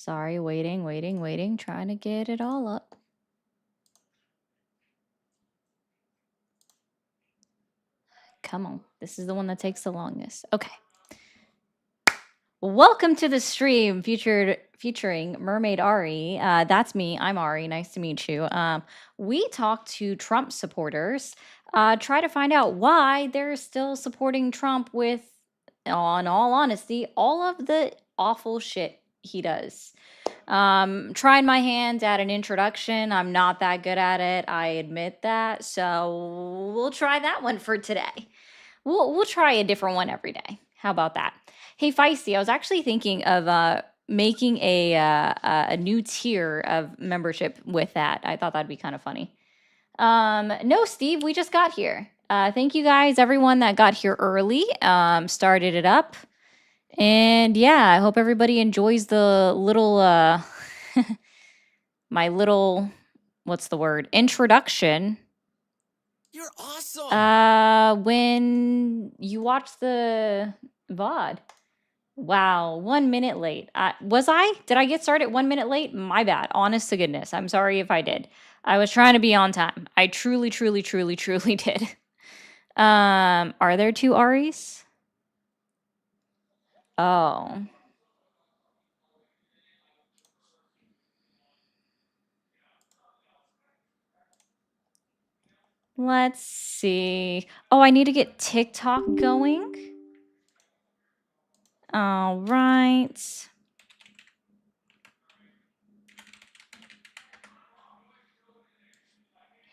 Sorry, waiting, trying to get it all up. Come on. This is the one that takes the longest. Okay. Welcome to the stream featuring Mermaid Ari. That's me. I'm Ari. Nice to meet you. We talk to Trump supporters, try to find out why they're still supporting Trump with, in all honesty, all of the awful shit he does. Trying my hand at an introduction. I'm not that good at it. I admit that. So we'll try that one for today. We'll try a different one every day. How about that? Hey, Feisty, I was actually thinking of making a new tier of membership with that. I thought that'd be kind of funny. No, Steve, we just got here. Thank you guys, everyone that got here early, started it up. And yeah, I hope everybody enjoys the little, my little, what's the word? Introduction. You're awesome. When you watch the VOD. Wow, 1 minute late. Did I get started 1 minute late? My bad. Honest to goodness. I'm sorry if I did. I was trying to be on time. I truly did. Are there 2 Aries? Oh. Let's see. Oh, I need to get TikTok going. All right.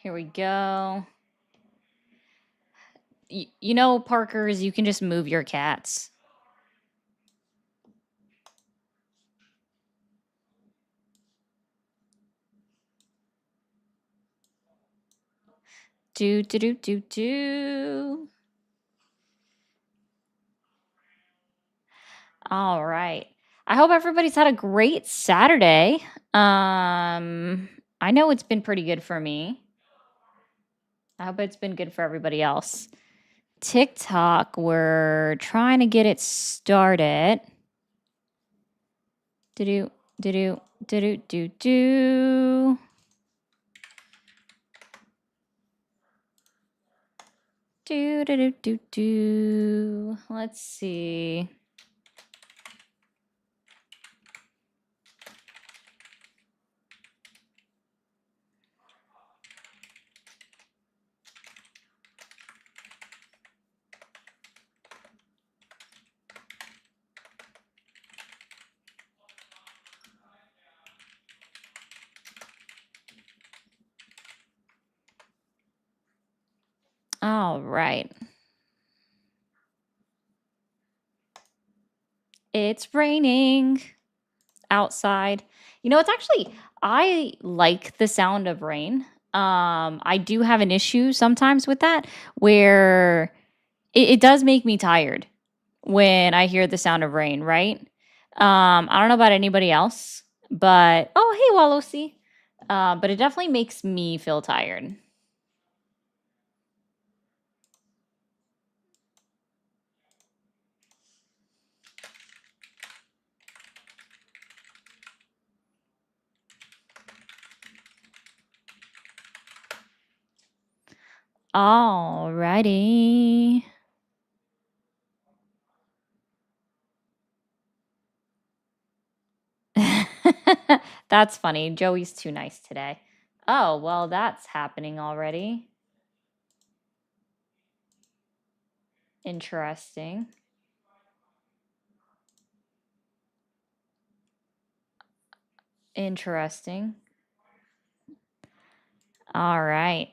Here we go. You know, Parkers, you can just move your cats. Do. All right. I hope everybody's had a great Saturday. I know it's been pretty good for me. I hope it's been good for everybody else. TikTok, we're trying to get it started. Do. Let's see. All right. It's raining outside. You know, it's actually, I like the sound of rain. I do have an issue sometimes with that where it does make me tired when I hear the sound of rain, right? I don't know about anybody else, but oh, hey, Walosi. But it definitely makes me feel tired. Alrighty. That's funny. Joey's too nice today. Oh, well, that's happening already. Interesting. Interesting. All right.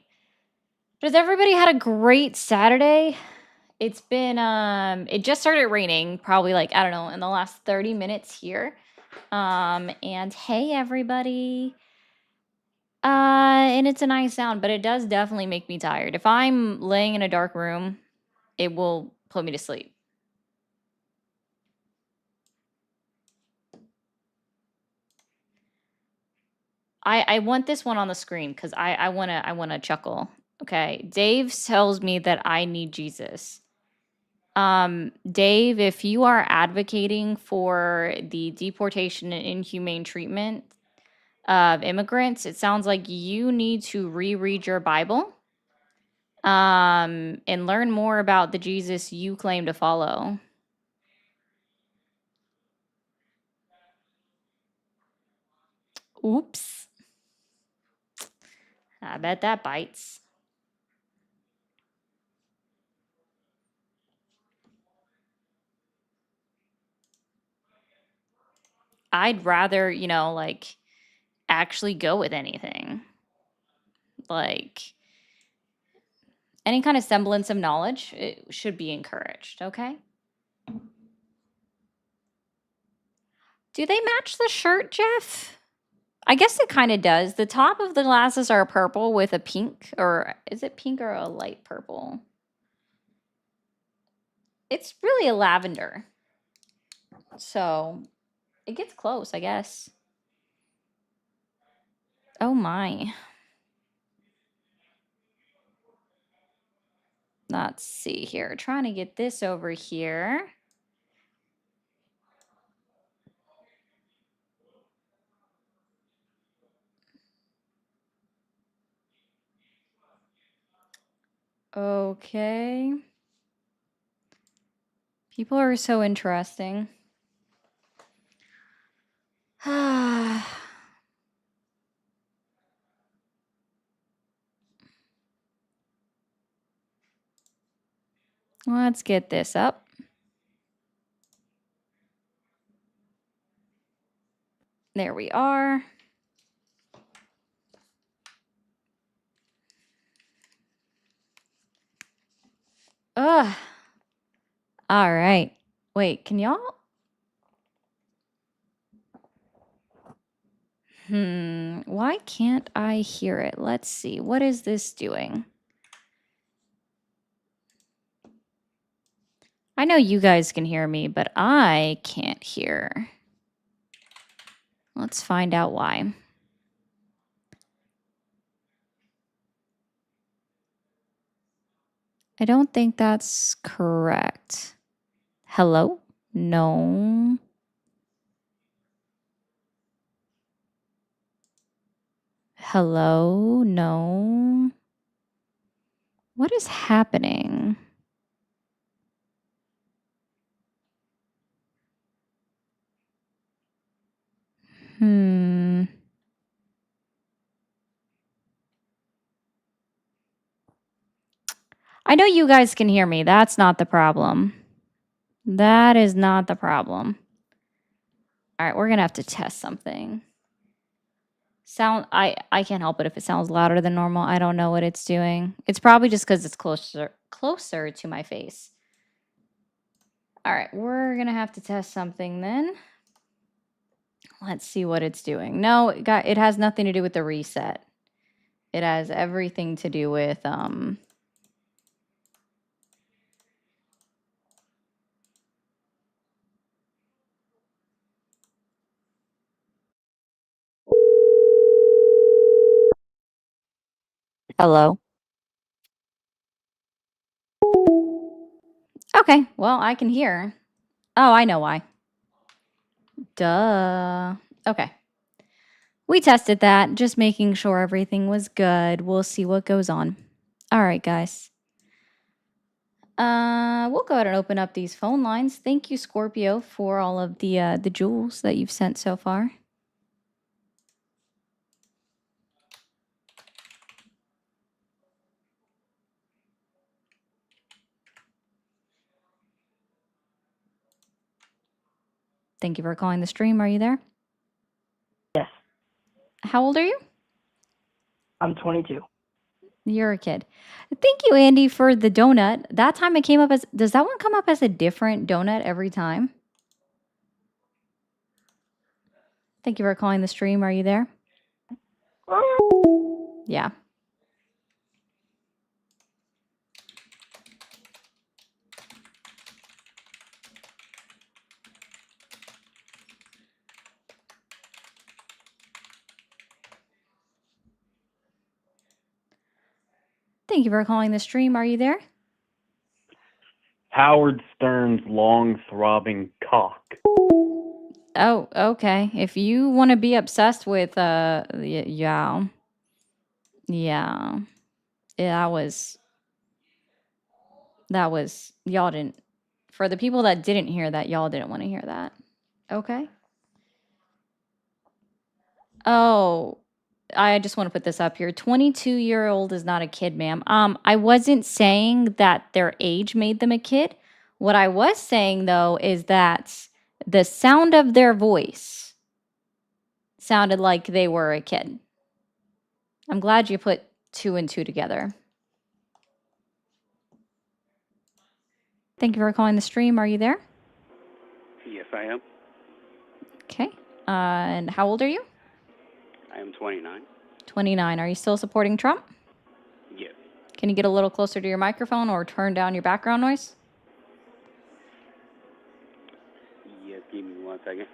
Does everybody had a great Saturday? It's been it just started raining probably like I don't know in the last 30 minutes here. And hey everybody. And it's a nice sound, but it does definitely make me tired. If I'm laying in a dark room, it will put me to sleep. I want this one on the screen because I wanna chuckle. Okay. Dave tells me that I need Jesus. Dave, if you are advocating for the deportation and inhumane treatment of immigrants, it sounds like you need to reread your Bible, and learn more about the Jesus you claim to follow. Oops. I bet that bites. I'd rather, like, actually go with anything. Like, any kind of semblance of knowledge, it should be encouraged, okay? Do they match the shirt, Jeff? I guess it kind of does. The top of the glasses are purple with a pink, or is it pink or a light purple? It's really a lavender. So it gets close, I guess. Oh my. Let's see here. Trying to get this over here. Okay. People are so interesting. Let's get this up. There we are. Ugh. All right. Wait, can y'all? Why can't I hear it? Let's see. What is this doing? I know you guys can hear me, but I can't hear. Let's find out why. I don't think that's correct. Hello? No. Hello? No. What is happening? I know you guys can hear me. That's not the problem. That is not the problem. All right, we're going to have to test something. I can't help it if it sounds louder than normal. I don't know what it's doing. It's probably just because it's closer to my face. All right, we're going to have to test something then. Let's see what it's doing. No, it has nothing to do with the reset. It has everything to do with hello. Okay, well, I can hear. Oh, I know why. Duh. Okay. We tested that, just making sure everything was good. We'll see what goes on. All right, guys. We'll go ahead and open up these phone lines. Thank you, Scorpio, for all of the jewels that you've sent so far. Thank you for calling the stream. Are you there? Yes. How old are you? I'm 22. You're a kid. Thank you, Andy, for the donut. That time it came up as, does that one come up as a different donut every time? Thank you for calling the stream. Are you there? Yeah. Thank you for calling the stream. Are you there? Howard Stern's long throbbing cock. Oh, okay. If you want to be obsessed with yeah. Yeah. Yeah, that was y'all didn't, for the people that didn't hear that, y'all didn't want to hear that. Okay. Oh, I just want to put this up here. 22-year-old is not a kid, ma'am. I wasn't saying that their age made them a kid. What I was saying though is that the sound of their voice sounded like they were a kid. I'm glad you put 2 and 2 together. Thank you for calling the stream. Are you there? Yes, I am. Okay. And how old are you? I am 29. 29. Are you still supporting Trump? Yes. Can you get a little closer to your microphone or turn down your background noise? Yes, give me 1 second.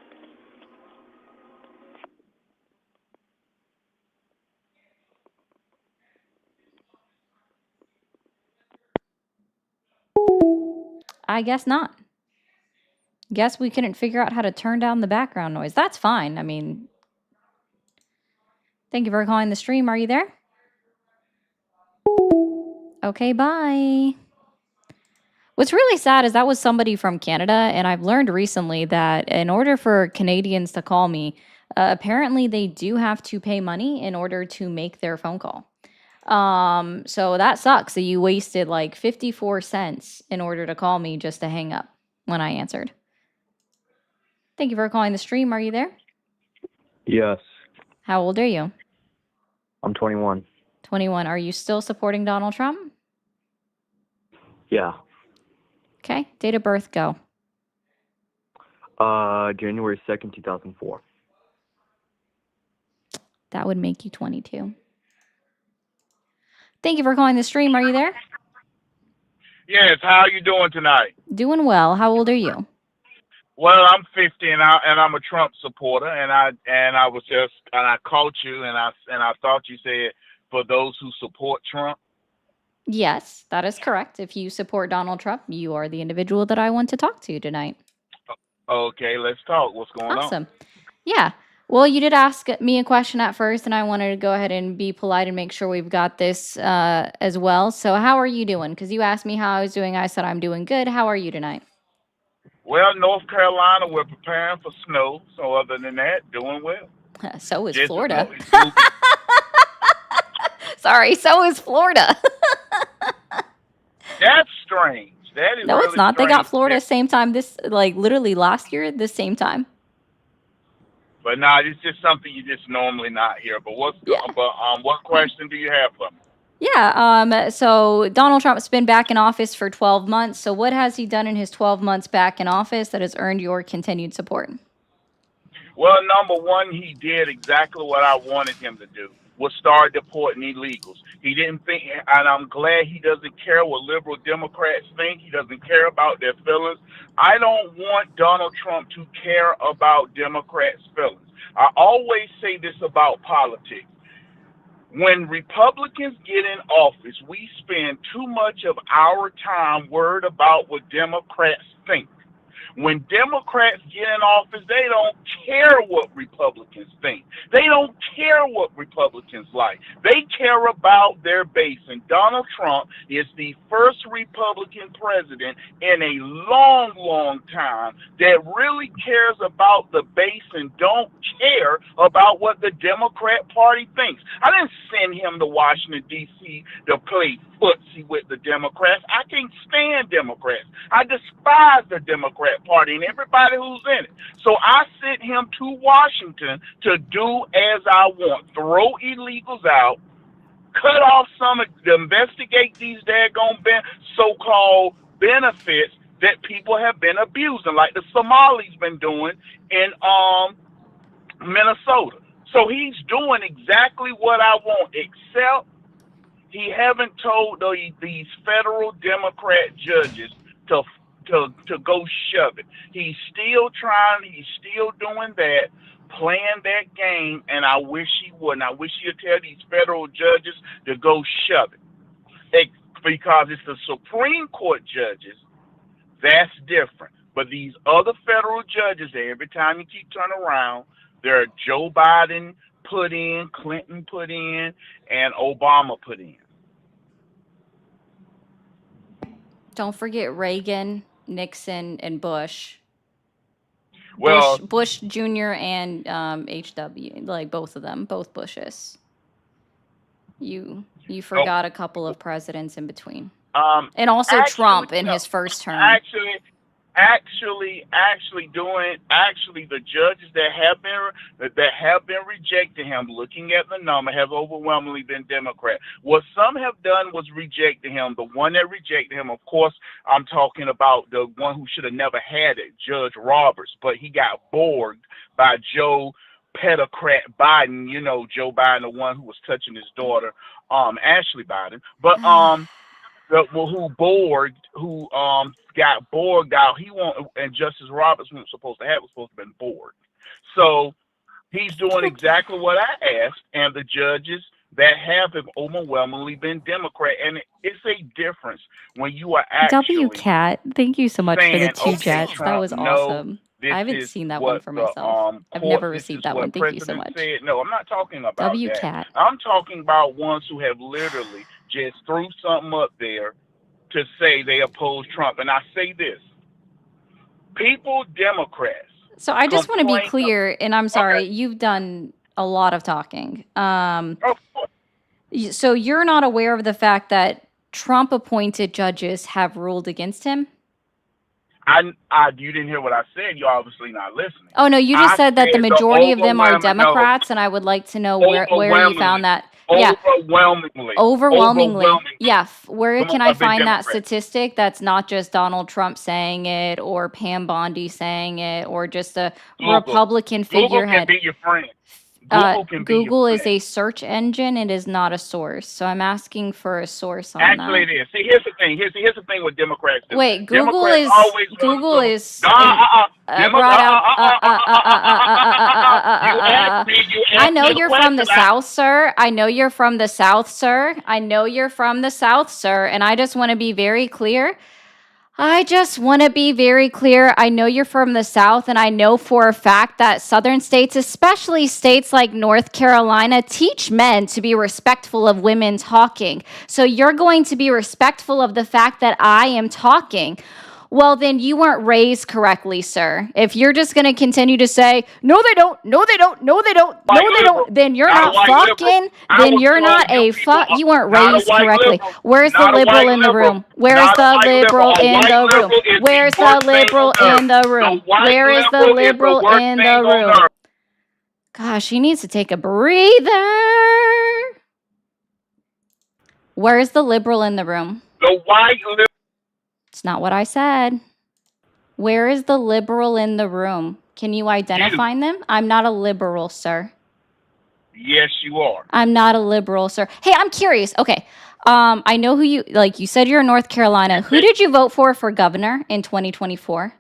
I guess not. Guess we couldn't figure out how to turn down the background noise. That's fine. I mean, thank you for calling the stream. Are you there? Okay, bye. What's really sad is that was somebody from Canada, and I've learned recently that in order for Canadians to call me, apparently they do have to pay money in order to make their phone call. So that sucks that you wasted like 54 cents in order to call me just to hang up when I answered. Thank you for calling the stream. Are you there? Yes, How old are you? I'm 21. 21. Are you still supporting Donald Trump? Yeah. Okay. Date of birth, go. January 2nd, 2004. That would make you 22. Thank you for calling the stream. Are you there? Yes, how are you doing tonight? Doing well. How old are you? Well, I'm 50 and I'm a Trump supporter, and I caught you and I thought you said for those who support Trump. Yes, that is correct. If you support Donald Trump, you are the individual that I want to talk to tonight. Okay, let's talk. What's going on? Awesome. Yeah. Well, you did ask me a question at first, and I wanted to go ahead and be polite and make sure we've got this as well. So how are you doing? Because you asked me how I was doing. I said I'm doing good. How are you tonight? Well, North Carolina, we're preparing for snow. So other than that, doing well. So is Just Florida. it's moving. Sorry, so is Florida. That's strange. That is No, really it's not. They got strange. Florida same time literally last year, the same time. But nah, it's just something you just normally not hear. But what question do you have for me? Yeah. So Donald Trump's been back in office for 12 months. So what has he done in his 12 months back in office that has earned your continued support? Well, number one, he did exactly what I wanted him to do, was start deporting illegals. He didn't think, and I'm glad he doesn't care what liberal Democrats think. He doesn't care about their feelings. I don't want Donald Trump to care about Democrats' feelings. I always say this about politics. When Republicans get in office, we spend too much of our time worried about what Democrats think. When Democrats get in office, they don't care what Republicans think. They don't care what Republicans like. They care about their base. And Donald Trump is the first Republican president in a long, long time that really cares about the base and don't care about what the Democrat Party thinks. I didn't send him to Washington, D.C. to play footsie with the Democrats. I can't stand Democrats. I despise the Democrat Party and everybody who's in it. So I sent him to Washington to do as I want. Throw illegals out, cut off investigate these daggone so-called benefits that people have been abusing, like the Somalis been doing in Minnesota. So he's doing exactly what I want, except he haven't told these federal Democrat judges to go shove it. He's still trying. He's still doing that, playing that game, and I wish he wouldn't. I wish he'd tell these federal judges to go shove it, because it's the Supreme Court judges That's different. But these other federal judges, that every time you keep turning around, they're Joe Biden put in, Clinton put in, and Obama put in. Don't forget Reagan, Nixon, and Bush. Well, Bush Jr. and HW, like both of them, both Bushes. You forgot a couple of presidents in between. And also actually, Trump in no, his first term. Actually, the judges that have been rejecting him, looking at the number, have overwhelmingly been Democrat. What some have done was rejected him. The one that rejected him, of course, I'm talking about the one who should have never had it, Judge Roberts, but he got bored by Joe Pedocrat Biden. You know, Joe Biden, the one who was touching his daughter, Ashley Biden, but who got bored out. He won't, and Justice Roberts was supposed to have been bored. So he's doing exactly what I asked, and the judges that have overwhelmingly been Democrat, and it's a difference when you are actually WCAT, thank you so much for the saying, two okay, jets. That Trump, was no, awesome. this I haven't is seen that one what for the myself. I've court, never this received is that what one. Thank you so President much. said. No, I'm not talking about that. WCAT. I'm talking about ones who have literally just threw something up there to say they oppose Trump. And I say this, people, Democrats. So I just want to be complain- clear, and I'm sorry, Okay. you've done a lot of talking. Of course. So you're not aware of the fact that Trump-appointed judges have ruled against him? You didn't hear what I said. You're obviously not listening. Oh, no, you just I said that the said the majority of them are overwhelming- no. Democrats, and I would like to know where you found that. Yeah, Overwhelmingly. yeah. Where Some can of I them have been find that Democrats. statistic that's not just Donald Trump saying it or Pam Bondi saying it or just a Google. Republican Google figurehead? can be your friend. Google is a search engine. It is not a source. So I'm asking for a source on Actually, that. it is. See, here's the thing. Here's the thing with Democrats. Wait, Google Democrats is always want Google to- is Demo- brought out. You asked me- you I asked know me the you're from the question. South, sir. I know you're from the South, sir. I know you're from the South, sir. And I just want to be very clear. I know you're from the South, and I know for a fact that Southern states, especially states like North Carolina, teach men to be respectful of women talking. So you're going to be respectful of the fact that I am talking. Well, then you weren't raised correctly, sir. If you're just going to continue to say, no, they don't, no, they don't, no, they don't, no, they don't, then you're not fucking, then you're not a fuck, you weren't raised correctly. Where's the liberal in the room? Where's the liberal in the room? Where's the liberal in the room? Where is the liberal in the room? Gosh, he needs to take a breather. Where's the liberal in the room? The white liberal. It's not what I said. Where is the liberal in the room? Can you identify them? I'm not a liberal, sir. Yes, you are. I'm not a liberal, sir. Hey, I'm curious. Okay. I know who you, like you said you're in North Carolina. Who did you vote for governor in 2024?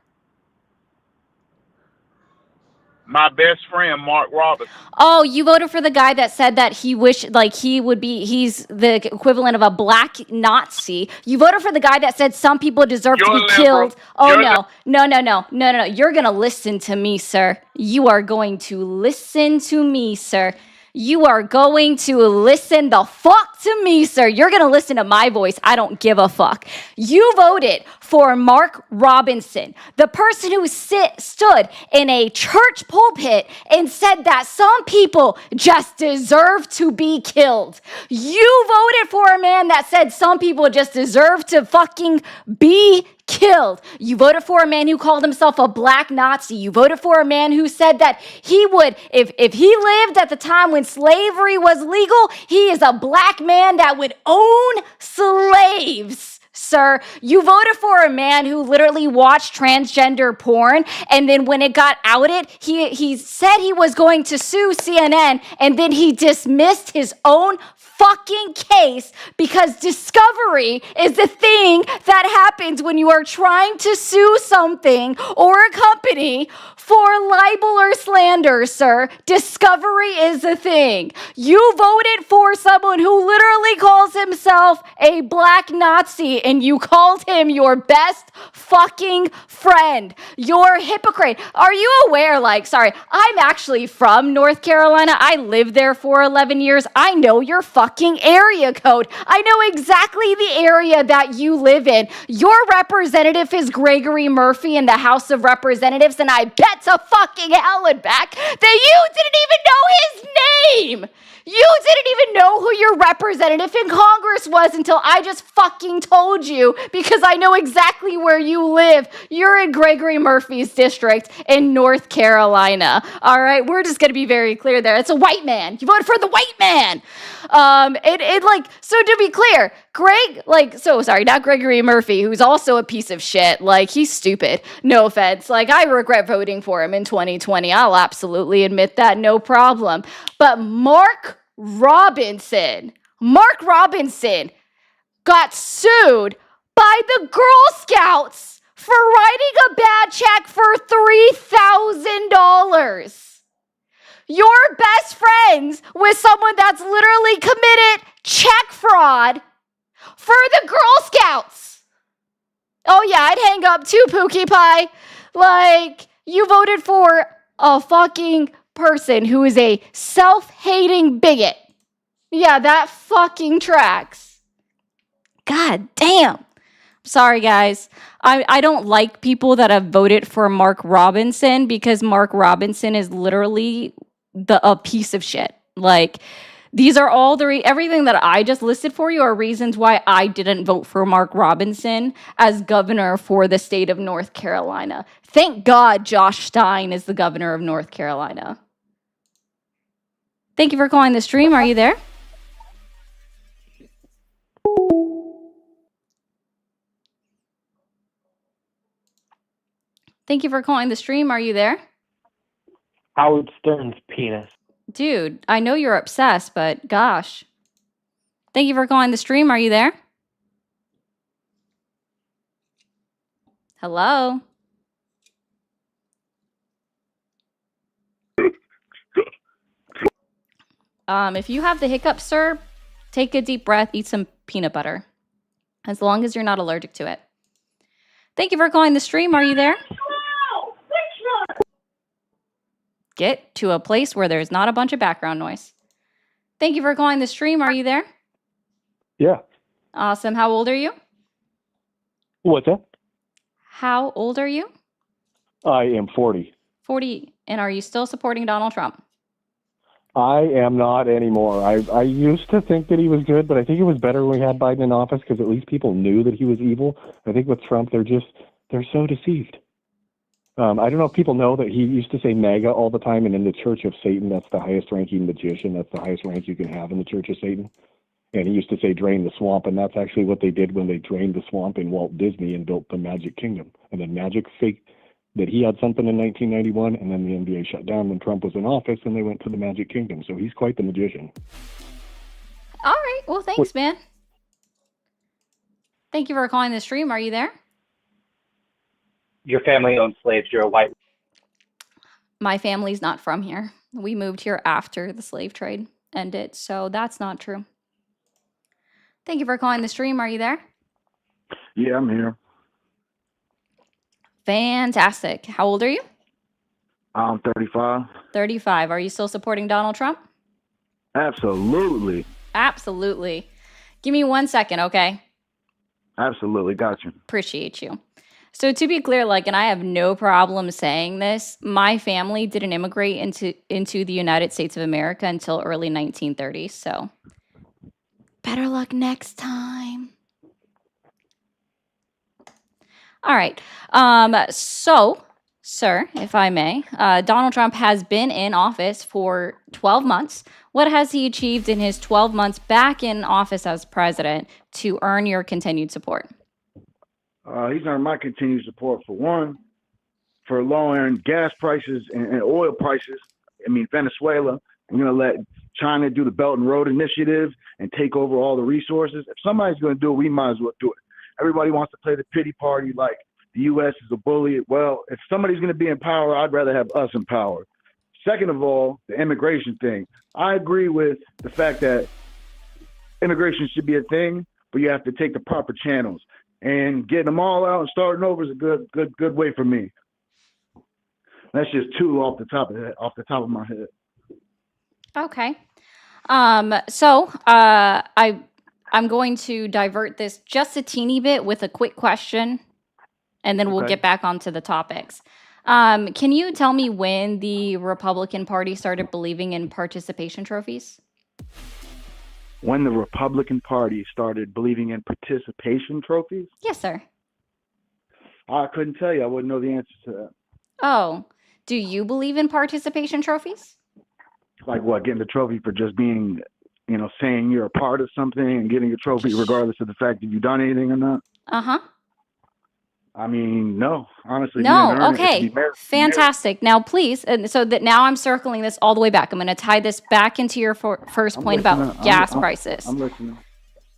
My best friend, Mark Robertson. Oh, you voted for the guy that said that he wished, like, he's the equivalent of a black Nazi. You voted for the guy that said some people deserve to be killed. Oh, no. You're going to listen to me, sir. You are going to listen to me, sir. You are going to listen the fuck to me, sir. You're going to listen to my voice. I don't give a fuck. You voted for Mark Robinson, the person who stood in a church pulpit and said that some people just deserve to be killed. You voted for a man that said some people just deserve to fucking be killed. You voted for a man who called himself a black Nazi. You voted for a man who said that he would, if he lived at the time when slavery was legal, he is a black man that would own slaves. Sir, you voted for a man who literally watched transgender porn, and then when it got outed, he said he was going to sue CNN, and then he dismissed his own fucking case because discovery is the thing that happens when you are trying to sue something or a company for libel or slander, sir. Discovery is the thing. You voted for someone who literally calls himself a black Nazi and you called him your best fucking friend. You're a hypocrite. Are you aware, I'm actually from North Carolina. I lived there for 11 years. I know your fucking area code. I know exactly the area that you live in. Your representative is Gregory Murphy in the House of Representatives, and I bet to fucking hell and back that you didn't even know his name. You didn't even know who your representative in Congress was until I just fucking told you, because I know exactly where you live. You're in Gregory Murphy's district in North Carolina. All right, we're just gonna be very clear there. It's a white man. You voted for the white man. So to be clear, not Gregory Murphy, who's also a piece of shit. He's stupid. No offense. I regret voting for him in 2020. I'll absolutely admit that, no problem. But Mark Robinson got sued by the Girl Scouts for writing a bad check for $3,000. You're best friends with someone that's literally committed check fraud for the Girl Scouts. Oh yeah, I'd hang up too, Pookie Pie. You voted for a fucking person who is a self-hating bigot. Yeah, that fucking tracks. God damn. Sorry, guys. I don't like people that have voted for Mark Robinson because Mark Robinson is literally a piece of shit. These are all everything that I just listed for you are reasons why I didn't vote for Mark Robinson as governor for the state of North Carolina. Thank God Josh Stein is the governor of North Carolina. Thank you for calling the stream. Are you there? Thank you for calling the stream. Are you there? Howard Stern's penis. Dude, I know you're obsessed, but gosh. Thank you for calling the stream. Are you there? Hello? If you have the hiccups, sir, take a deep breath, eat some peanut butter. As long as you're not allergic to it. Thank you for calling the stream. Are you there? Get to a place where there's not a bunch of background noise. Thank you for calling the stream. Are you there? Yeah. Awesome. How old are you? What's that? How old are you? I am 40. 40. And are you still supporting Donald Trump? I am not anymore. I used to think that he was good, but I think it was better when we had Biden in office because at least people knew that he was evil. I think with Trump, they're so deceived. I don't know if people know that he used to say MAGA all the time, and in the Church of Satan, that's the highest ranking magician. That's the highest rank you can have in the Church of Satan. And he used to say drain the swamp, and that's actually what they did when they drained the swamp in Walt Disney and built the Magic Kingdom. And then Magic faked that he had something in 1991, and then the NBA shut down when Trump was in office, and they went to the Magic Kingdom. So he's quite the magician. All right. Well, thanks, man. Thank you for calling the stream. Are you there? Your family owned slaves. You're a white. My family's not from here. We moved here after the slave trade ended, so that's not true. Thank you for calling the stream. Are you there? Yeah, I'm here. Fantastic. How old are you? I'm 35. 35. Are you still supporting Donald Trump? Absolutely. Absolutely. Give me 1 second, okay? Absolutely. Got you. Appreciate you. So to be clear, and I have no problem saying this, my family didn't immigrate into the United States of America until early 1930s. So better luck next time. All right. So, sir, if I may, Donald Trump has been in office for 12 months. What has he achieved in his 12 months back in office as president to earn your continued support? He's earned my continued support for one, for lowering gas prices and oil prices. I mean, Venezuela You're going to let China do the Belt and Road Initiative and take over all the resources. If somebody's going to do it, we might as well do it. Everybody wants to play the pity party like the U.S. is a bully. Well, if somebody's going to be in power, I'd rather have us in power. Second of all, the immigration thing. I agree with the fact that immigration should be a thing, but you have to take the proper channels. And getting them all out and starting over is a good way for me. That's just two off the top of my head. Okay. I'm going to divert this just a teeny bit with a quick question, and then we'll Okay. get back onto the topics. Can you tell me when the Republican Party started believing in participation trophies? When the Republican Party started believing in participation trophies, Yes, sir. I couldn't tell you. I wouldn't know the answer to that. Oh, do you believe in participation trophies? Like what, getting the trophy for just being, saying you're a part of something and getting a trophy regardless of the fact that you've done anything or not? Uh-huh. I mean, no, honestly. No, you didn't earn it. It should okay. be merit. Fantastic. Now, please, and so that now I'm circling this all the way back. I'm going to tie this back into your first I'm point listening. about gas prices. I'm listening.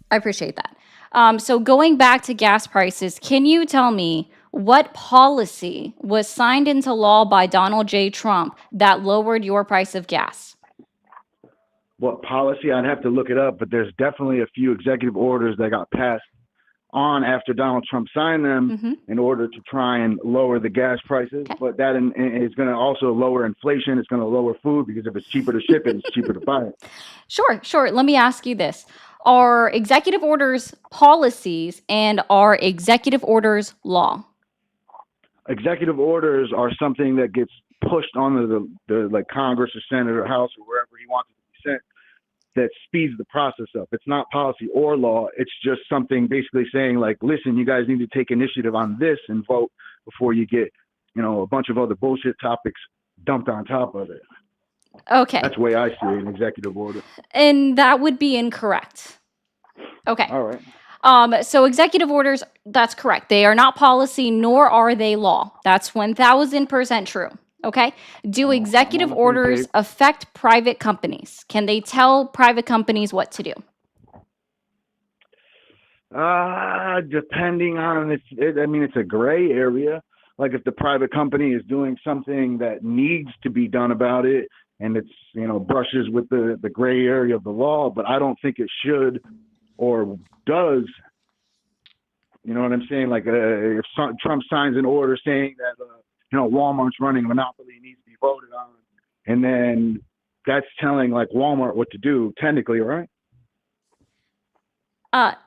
I appreciate that. So going back to gas prices, can you tell me what policy was signed into law by Donald J. Trump that lowered your price of gas? What policy? I'd have to look it up, but there's definitely a few executive orders that got passed on after Donald Trump signed them Mhm. in order to try and lower the gas prices. Okay. But that is going to also lower inflation. It's going to lower food because if it's cheaper to ship it, it's cheaper to buy it. Sure. Let me ask you this. Are executive orders policies and are executive orders law? Executive orders are something that gets pushed onto the like Congress or Senate or House or wherever he wants it to be sent, that speeds the process up. It's not policy or law. It's just something basically saying like, listen, you guys need to take initiative on this and vote before you get, a bunch of other bullshit topics dumped on top of it. Okay. That's the way I see an executive order. And that would be incorrect. Okay. All right. So executive orders, that's correct. They are not policy, nor are they law. That's 1000% true. Okay. Do executive I'm on the same orders page. affect private companies? Can they tell private companies what to do? Depending on it's a gray area. Like if the private company is doing something that needs to be done about it, and it's brushes with the gray area of the law, but I don't think it should or does. You know what I'm saying? Like if Trump signs an order saying that Walmart's running a monopoly, needs to be voted on, and then that's telling like Walmart what to do technically, right?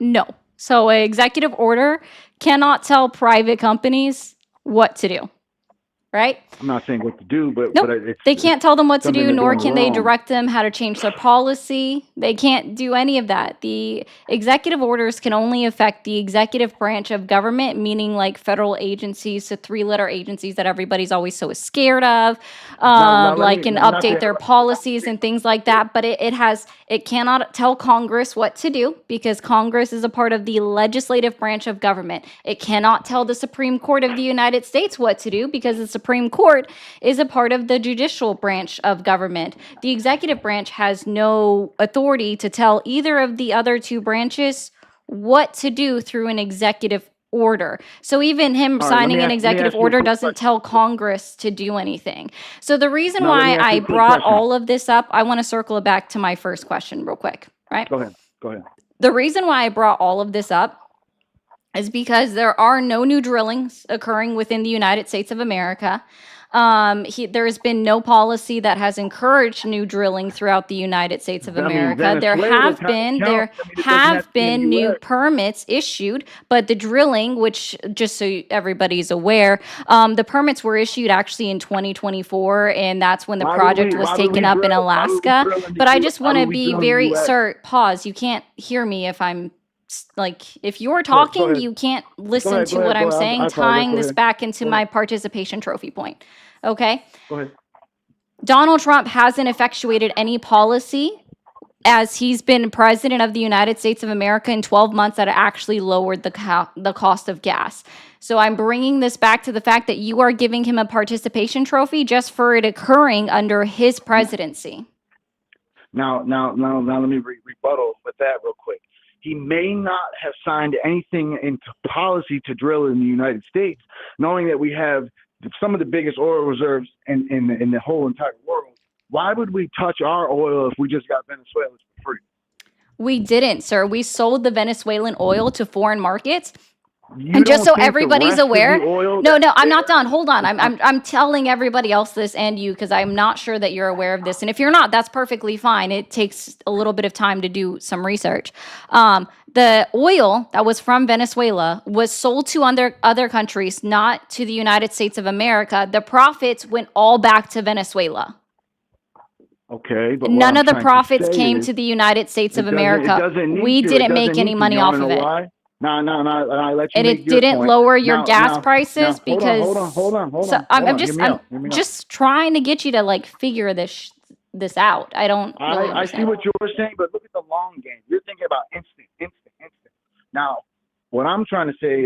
No. So an executive order cannot tell private companies what to do. Right? I'm not saying what to do, but Nope. it's They can't tell them what to something do, they're nor doing can they wrong. direct them how to change their policy. They can't do any of that. The executive orders can only affect the executive branch of government, meaning like federal agencies, so three-letter agencies that everybody's always so scared of, let like me- can not update to- their policies and things like that. But it cannot tell Congress what to do because Congress is a part of the legislative branch of government. It cannot tell the Supreme Court of the United States what to do because the Supreme Court is a part of the judicial branch of government. The executive branch has no authority to tell either of the other two branches what to do through an executive order. So even him All right, signing let an me executive ask you a order quick doesn't question. tell Congress to do anything. So the reason Now, let me why ask you I a quick brought question. all of this up, I want to circle it back to my first question real quick, right? Go ahead. The reason why I brought all of this up is because there are no new drillings occurring within the United States of America. There has been no policy that has encouraged new drilling throughout the United States of I mean, America. There Venezuela have kind of been counts. there I mean, it doesn't have have to be in been the new US. permits issued, but the drilling, which just so everybody's aware, the permits were issued actually in 2024, and that's when the Why would project we- was why would we taken up in drill- why would we Alaska. drill in the But I US? just Why want to would we be drill in the very, US? sir, pause. You can't hear me if I'm like, if you're Go ahead. talking, you can't listen ahead, to go what ahead, I'm go ahead. saying, I apologize. tying Go this ahead. back into Go my ahead. participation trophy point. Okay? Go ahead. Donald Trump hasn't effectuated any policy as he's been president of the United States of America in 12 months that actually lowered the cost of gas. So I'm bringing this back to the fact that you are giving him a participation trophy just for it occurring under his presidency. Now, let me rebuttal with that real quick. He may not have signed anything into policy to drill in the United States, knowing that we have some of the biggest oil reserves in the whole entire world. Why would we touch our oil if we just got Venezuela's for free? We didn't, sir. We sold the Venezuelan oil to foreign markets. You And just don't so think the everybody's rest of the aware, oil no, that- I'm not done. Hold on. I'm telling everybody else this and you because I'm not sure that you're aware of this. And if you're not, that's perfectly fine. It takes a little bit of time to do some research. The oil that was from Venezuela was sold to other countries, not to the United States of America. The profits went all back to Venezuela. Okay, but what None I'm of the trying to profits say came is to the United States of it doesn't- it America. doesn't need We to. It didn't doesn't make any need to. money You off wanna of know it. why? No, I let you And make it your didn't point. lower your gas Now, prices hold because on. So I'm Hear me out. just trying to get you to like figure this out. I don't really I see understand. what you're saying, but look at the long game. You're thinking about instant. Now, what I'm trying to say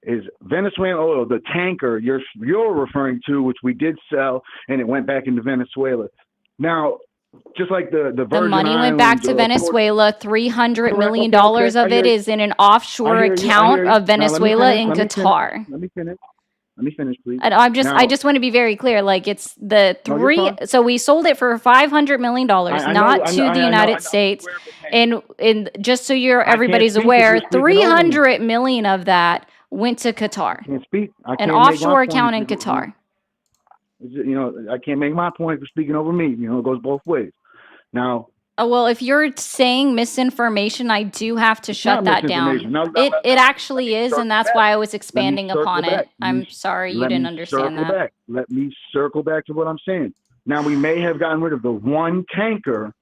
is Venezuelan oil, the tanker you're referring to, which we did sell, and it went back into Venezuela. Now, just like the The Virgin money went back Islands to or Venezuela. $300 million Okay, of I it hear is in an offshore I hear account you. of Now, let me Venezuela finish, in let me finish. Qatar. Let me finish, please. And I Now- just want to be very clear. Like it's the No, you're three. fine. So we sold it for $500 million, I know- not I to know- the I know- United I know States. where the tanker- And just so can't everybody's speak if aware, you're speaking over me. 300 million of that went to Qatar, I can't speak. I an can't make my offshore point account in if you- Qatar. I can't make my point for speaking over me. It goes both ways. Now, Oh, well, if you're saying misinformation, I do have to shut not that down. misinformation. No, It actually is, circle and that's back. why I was Let me expanding circle upon back. it. I'm sorry you let didn't me understand circle that. back. Let me circle back to what I'm saying. Now, we may have gotten rid of the one tanker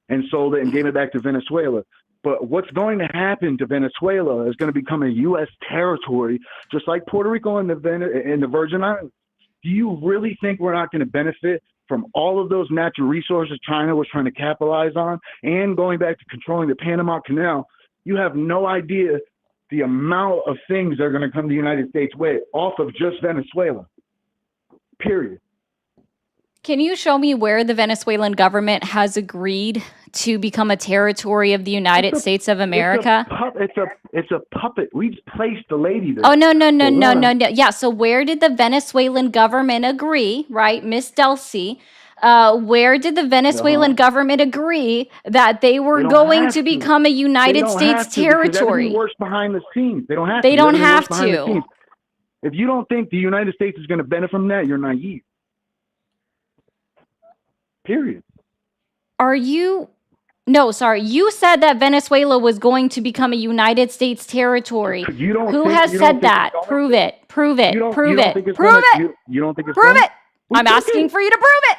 and sold it and gave it back to Venezuela. But what's going to happen to Venezuela is going to become a U.S. territory, just like Puerto Rico and the Virgin Islands. Do you really think we're not going to benefit from all of those natural resources China was trying to capitalize on, and going back to controlling the Panama Canal? You have no idea the amount of things that are going to come to the United States with off of just Venezuela. Period. Can you show me where the Venezuelan government has agreed to become a territory of the United States of America? It's a puppet. We just placed the lady there. Oh, no. Hold on. Yeah, so where did the Venezuelan government agree, right? Miss Delcy, where did the Venezuelan government agree that they were They don't going have to to. become a They United don't States have to, because everything territory? works behind the scenes. They don't have They to. don't Everything have works behind the to. scenes. If you don't think the United States is going to benefit from that, you're naive. Period. Are you? No, sorry. You said that Venezuela was going to become a United States territory. You don't Who think- has you don't said think that? it's going Prove to? it. Prove it. You don't Prove think it. it's Prove gonna- it. You don't think it's Prove going it. I'm asking for you to prove it.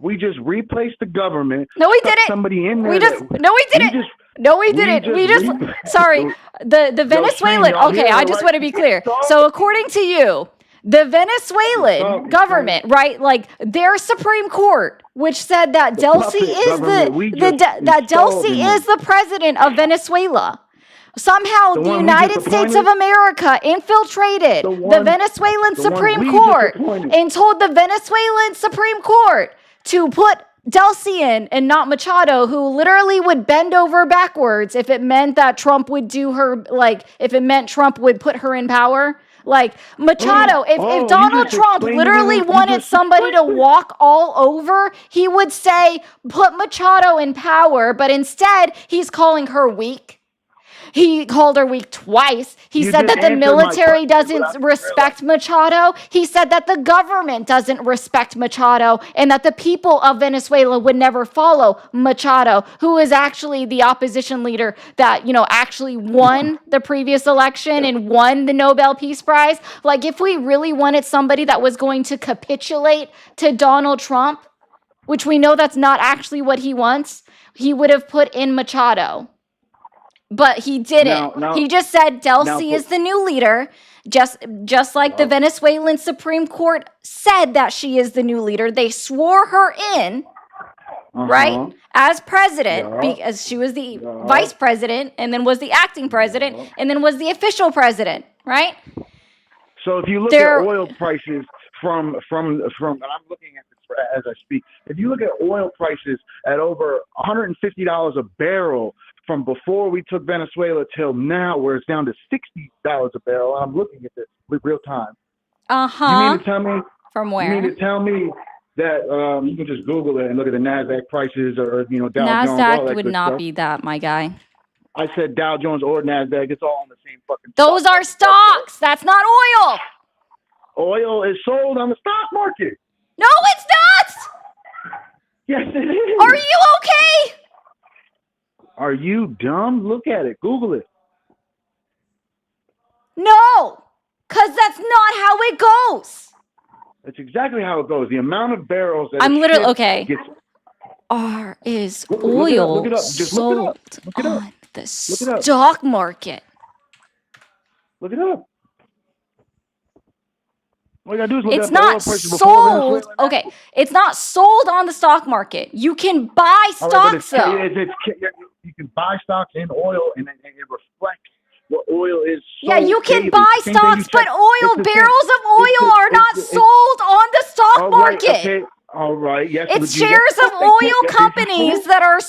We just replaced the government. No, we stuck didn't. somebody in there. We just that- no, we didn't. just- No, we we didn't. We just just re- sorry. The Venezuelan. y'all Okay, hear I her, just right? want to be clear. So according to you, the Venezuelan government, right? Like their Supreme Court, which said that Delcy puppet is government we the just that installed Delcy in is the president of Venezuela. Somehow The the one we United just States of appointed? America infiltrated The the one- Venezuelan the one Supreme we just Court appointed. and told the Venezuelan Supreme Court to put Delcy in and not Machado, who literally would bend over backwards if it meant that Trump would do her, like, if it meant Trump would put her in power. Like, Machado, if you Donald just Trump explained literally it. You wanted just somebody to explained it. walk all over, he would say, put Machado in power, but instead, he's calling her weak. He called her weak twice. He You said that didn't the answer my military question doesn't without respect Machado. He said that the government doesn't respect Machado and that the people of Venezuela would never follow Machado, who is actually the opposition leader that, actually won the previous election and won the Nobel Peace Prize. Like, if we really wanted somebody that was going to capitulate to Donald Trump, which we know that's not actually what he wants, he would have put in Machado. But he didn't. Now- He just said Delcy now- is the new leader, just like the Venezuelan Supreme Court said that she is the new leader. They swore her in, right, as president, Yeah. because she was the vice president and then was the acting president and then was the official president, right? So if you look There- at oil prices from and I'm looking at the as I speak. If you look at oil prices at over $150 a barrel from before we took Venezuela till now, where it's down to $60 a barrel, I'm looking at this with real time. You mean to tell me? From You mean where? to tell me that you can just Google it and look at the NASDAQ prices or Dow Jones, all NASDAQ that would good not stuff? be that, my guy. I said Dow Jones or NASDAQ. It's all on the same fucking. Those stock are market. stocks. That's not oil. Oil is sold on the stock market. No, it's not. Yes, it is. Are you okay? Are you dumb? Look at it. Google it. No, because that's not how it goes. That's exactly how it goes. The amount of barrels that I'm a literally ship okay. gets. Is Look it up, oil look it up. Just look it up. sold Look it up. on the it up. stock market? Look it up. All you gotta do is look It's up the oil not prices before sold. Venezuela. Okay, it's not sold on the stock market. You can buy All right, but stocks though. you can buy stocks in oil, and it reflects what oil is. Yeah, sold you can daily. buy Same thing you stocks, but check- oil it's the same- barrels of it's oil the- are not it's- sold on the stock All right, market. okay. All right. Yes. It's but you- shares yes, of they oil can't- yes, you companies can. that are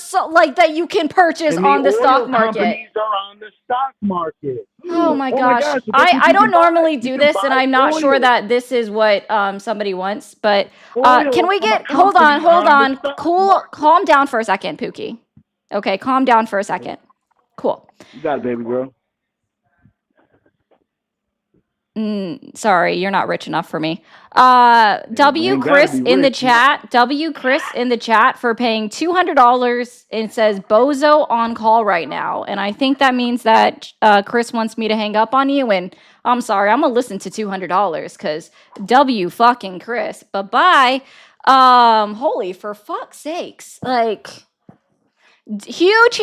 that you can purchase And on the oil stock market. companies are on the stock market. Oh my gosh. so that's what I you don't can buy. normally You do can this, and buy I'm not sure oil. that this is what somebody wants, but Oil can we from a get hold on, company hold on on. the stock Cool, market. calm down for a second, Pookie. Okay, calm down for a second. Cool. You got it, baby girl. Sorry, you're not rich enough for me. W ain't gotta Chris be in the rich. chat. W Chris in the chat for paying $200. It says Bozo on call right now, and I think that means that Chris wants me to hang up on you. And I'm sorry, I'm gonna listen to $200 because W fucking Chris. Bye bye. Holy for fuck's sakes, like. Huge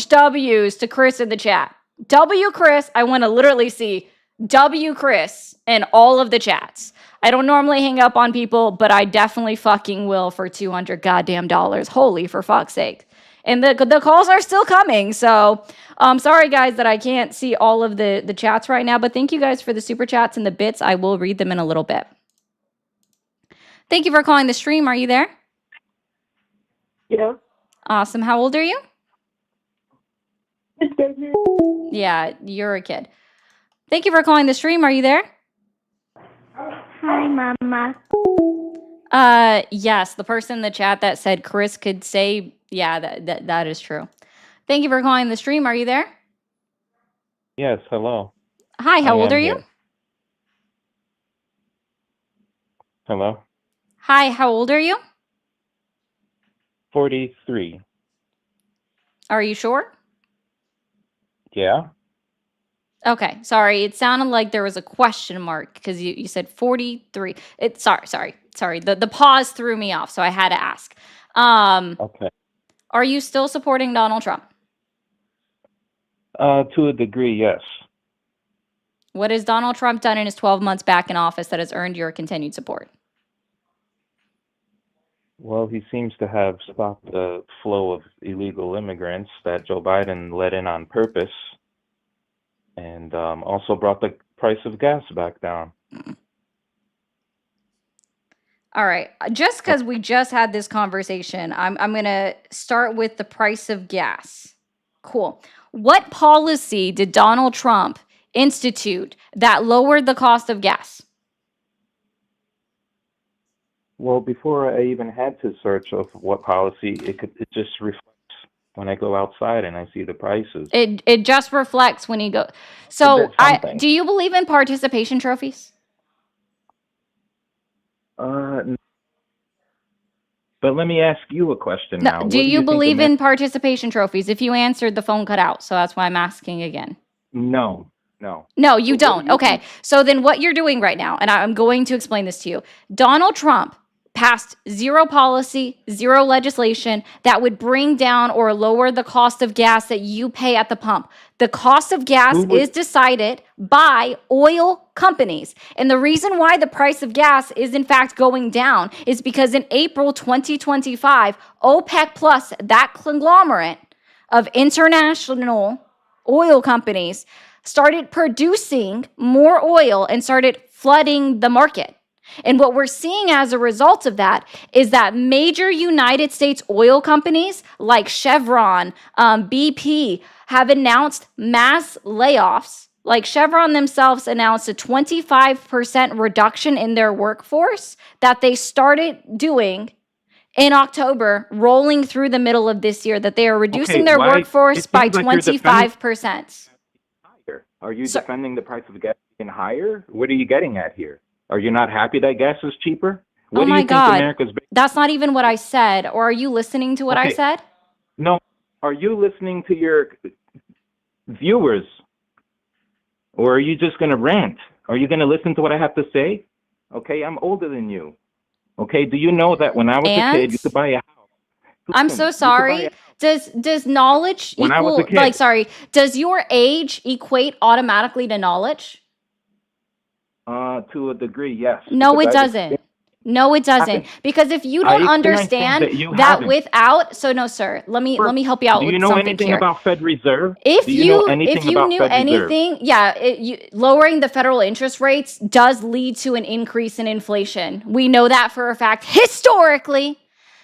W's to Chris in the chat. W Chris, I want to literally see W Chris in all of the chats. I don't normally hang up on people, but I definitely fucking will for $200 goddamn dollars. Holy for fuck's sake. And the calls are still coming. So sorry guys that I can't see all of the chats right now, but thank you guys for the super chats and the bits. I will read them in a little bit. Thank you for calling the stream. Are you there? Yeah. Awesome. How old are you? Yeah, you're a kid. Thank you for calling the stream. Are you there? Hi, Mama. Yes, the person in the chat that said Chris could say, yeah, that is true. Thank you for calling the stream. Are you there? Yes, hello. Hi, how I old am are you? here. Hello? Hi, how old are you? 43. Are you sure? Yeah? Okay, sorry. It sounded like there was a question mark because you said 43. Sorry. The pause threw me off, so I had to ask. Okay. Are you still supporting Donald Trump? To a degree, yes. What has Donald Trump done in his 12 months back in office that has earned your continued support? Well, he seems to have stopped the flow of illegal immigrants that Joe Biden let in on purpose, and also brought the price of gas back down. All right. Just because we just had this conversation, I'm going to start with the price of gas. Cool. What policy did Donald Trump institute that lowered the cost of gas? Well, before I even had to search of what policy, it just reflects when I go outside and I see the prices. It just reflects when you go. So, That's something. do you believe in participation trophies? But let me ask you a question No. now. What Do you think believe Amer- in participation trophies? If you answered, the phone cut out. So that's why I'm asking again. No. No, you What do don't. you Okay. think? So then what you're doing right now, and I'm going to explain this to you. Donald Trump passed zero policy, zero legislation that would bring down or lower the cost of gas that you pay at the pump. The cost of gas Who would- is decided by oil companies. And the reason why the price of gas is in fact going down is because in April 2025, OPEC Plus, that conglomerate of international oil companies, started producing more oil and started flooding the market. And what we're seeing as a result of that is that major United States oil companies like Chevron, BP have announced mass layoffs. Like Chevron themselves announced a 25% reduction in their workforce that they started doing in October, rolling through the middle of this year, that they are reducing their workforce by 25%. Are you defending the price of gas being higher? What are you getting at here? Are you not happy that gas is cheaper? What Oh do my you think God. America's That's not even what I said. Or are you listening to what I Okay. said? No. Are you listening to your viewers? Or are you just going to rant? Are you going to listen to what I have to say? Okay, I'm older than you. Okay, do you know that when I was a kid, you could buy a house? I'm Listen, so you could buy sorry. a- Does knowledge When I was a equal, kid. does your age equate automatically to knowledge? To a degree, yes. No, because it I've doesn't. No, it doesn't. haven't- Because if you I don't experienced things understand that you that haven't. without, so no, sir, let me help you out Do you with know something anything here. about Fed Reserve? If Do you know you anything about knew Fed Reserve? anything, lowering the federal interest rates does lead to an increase in inflation. We know that for a fact. Historically,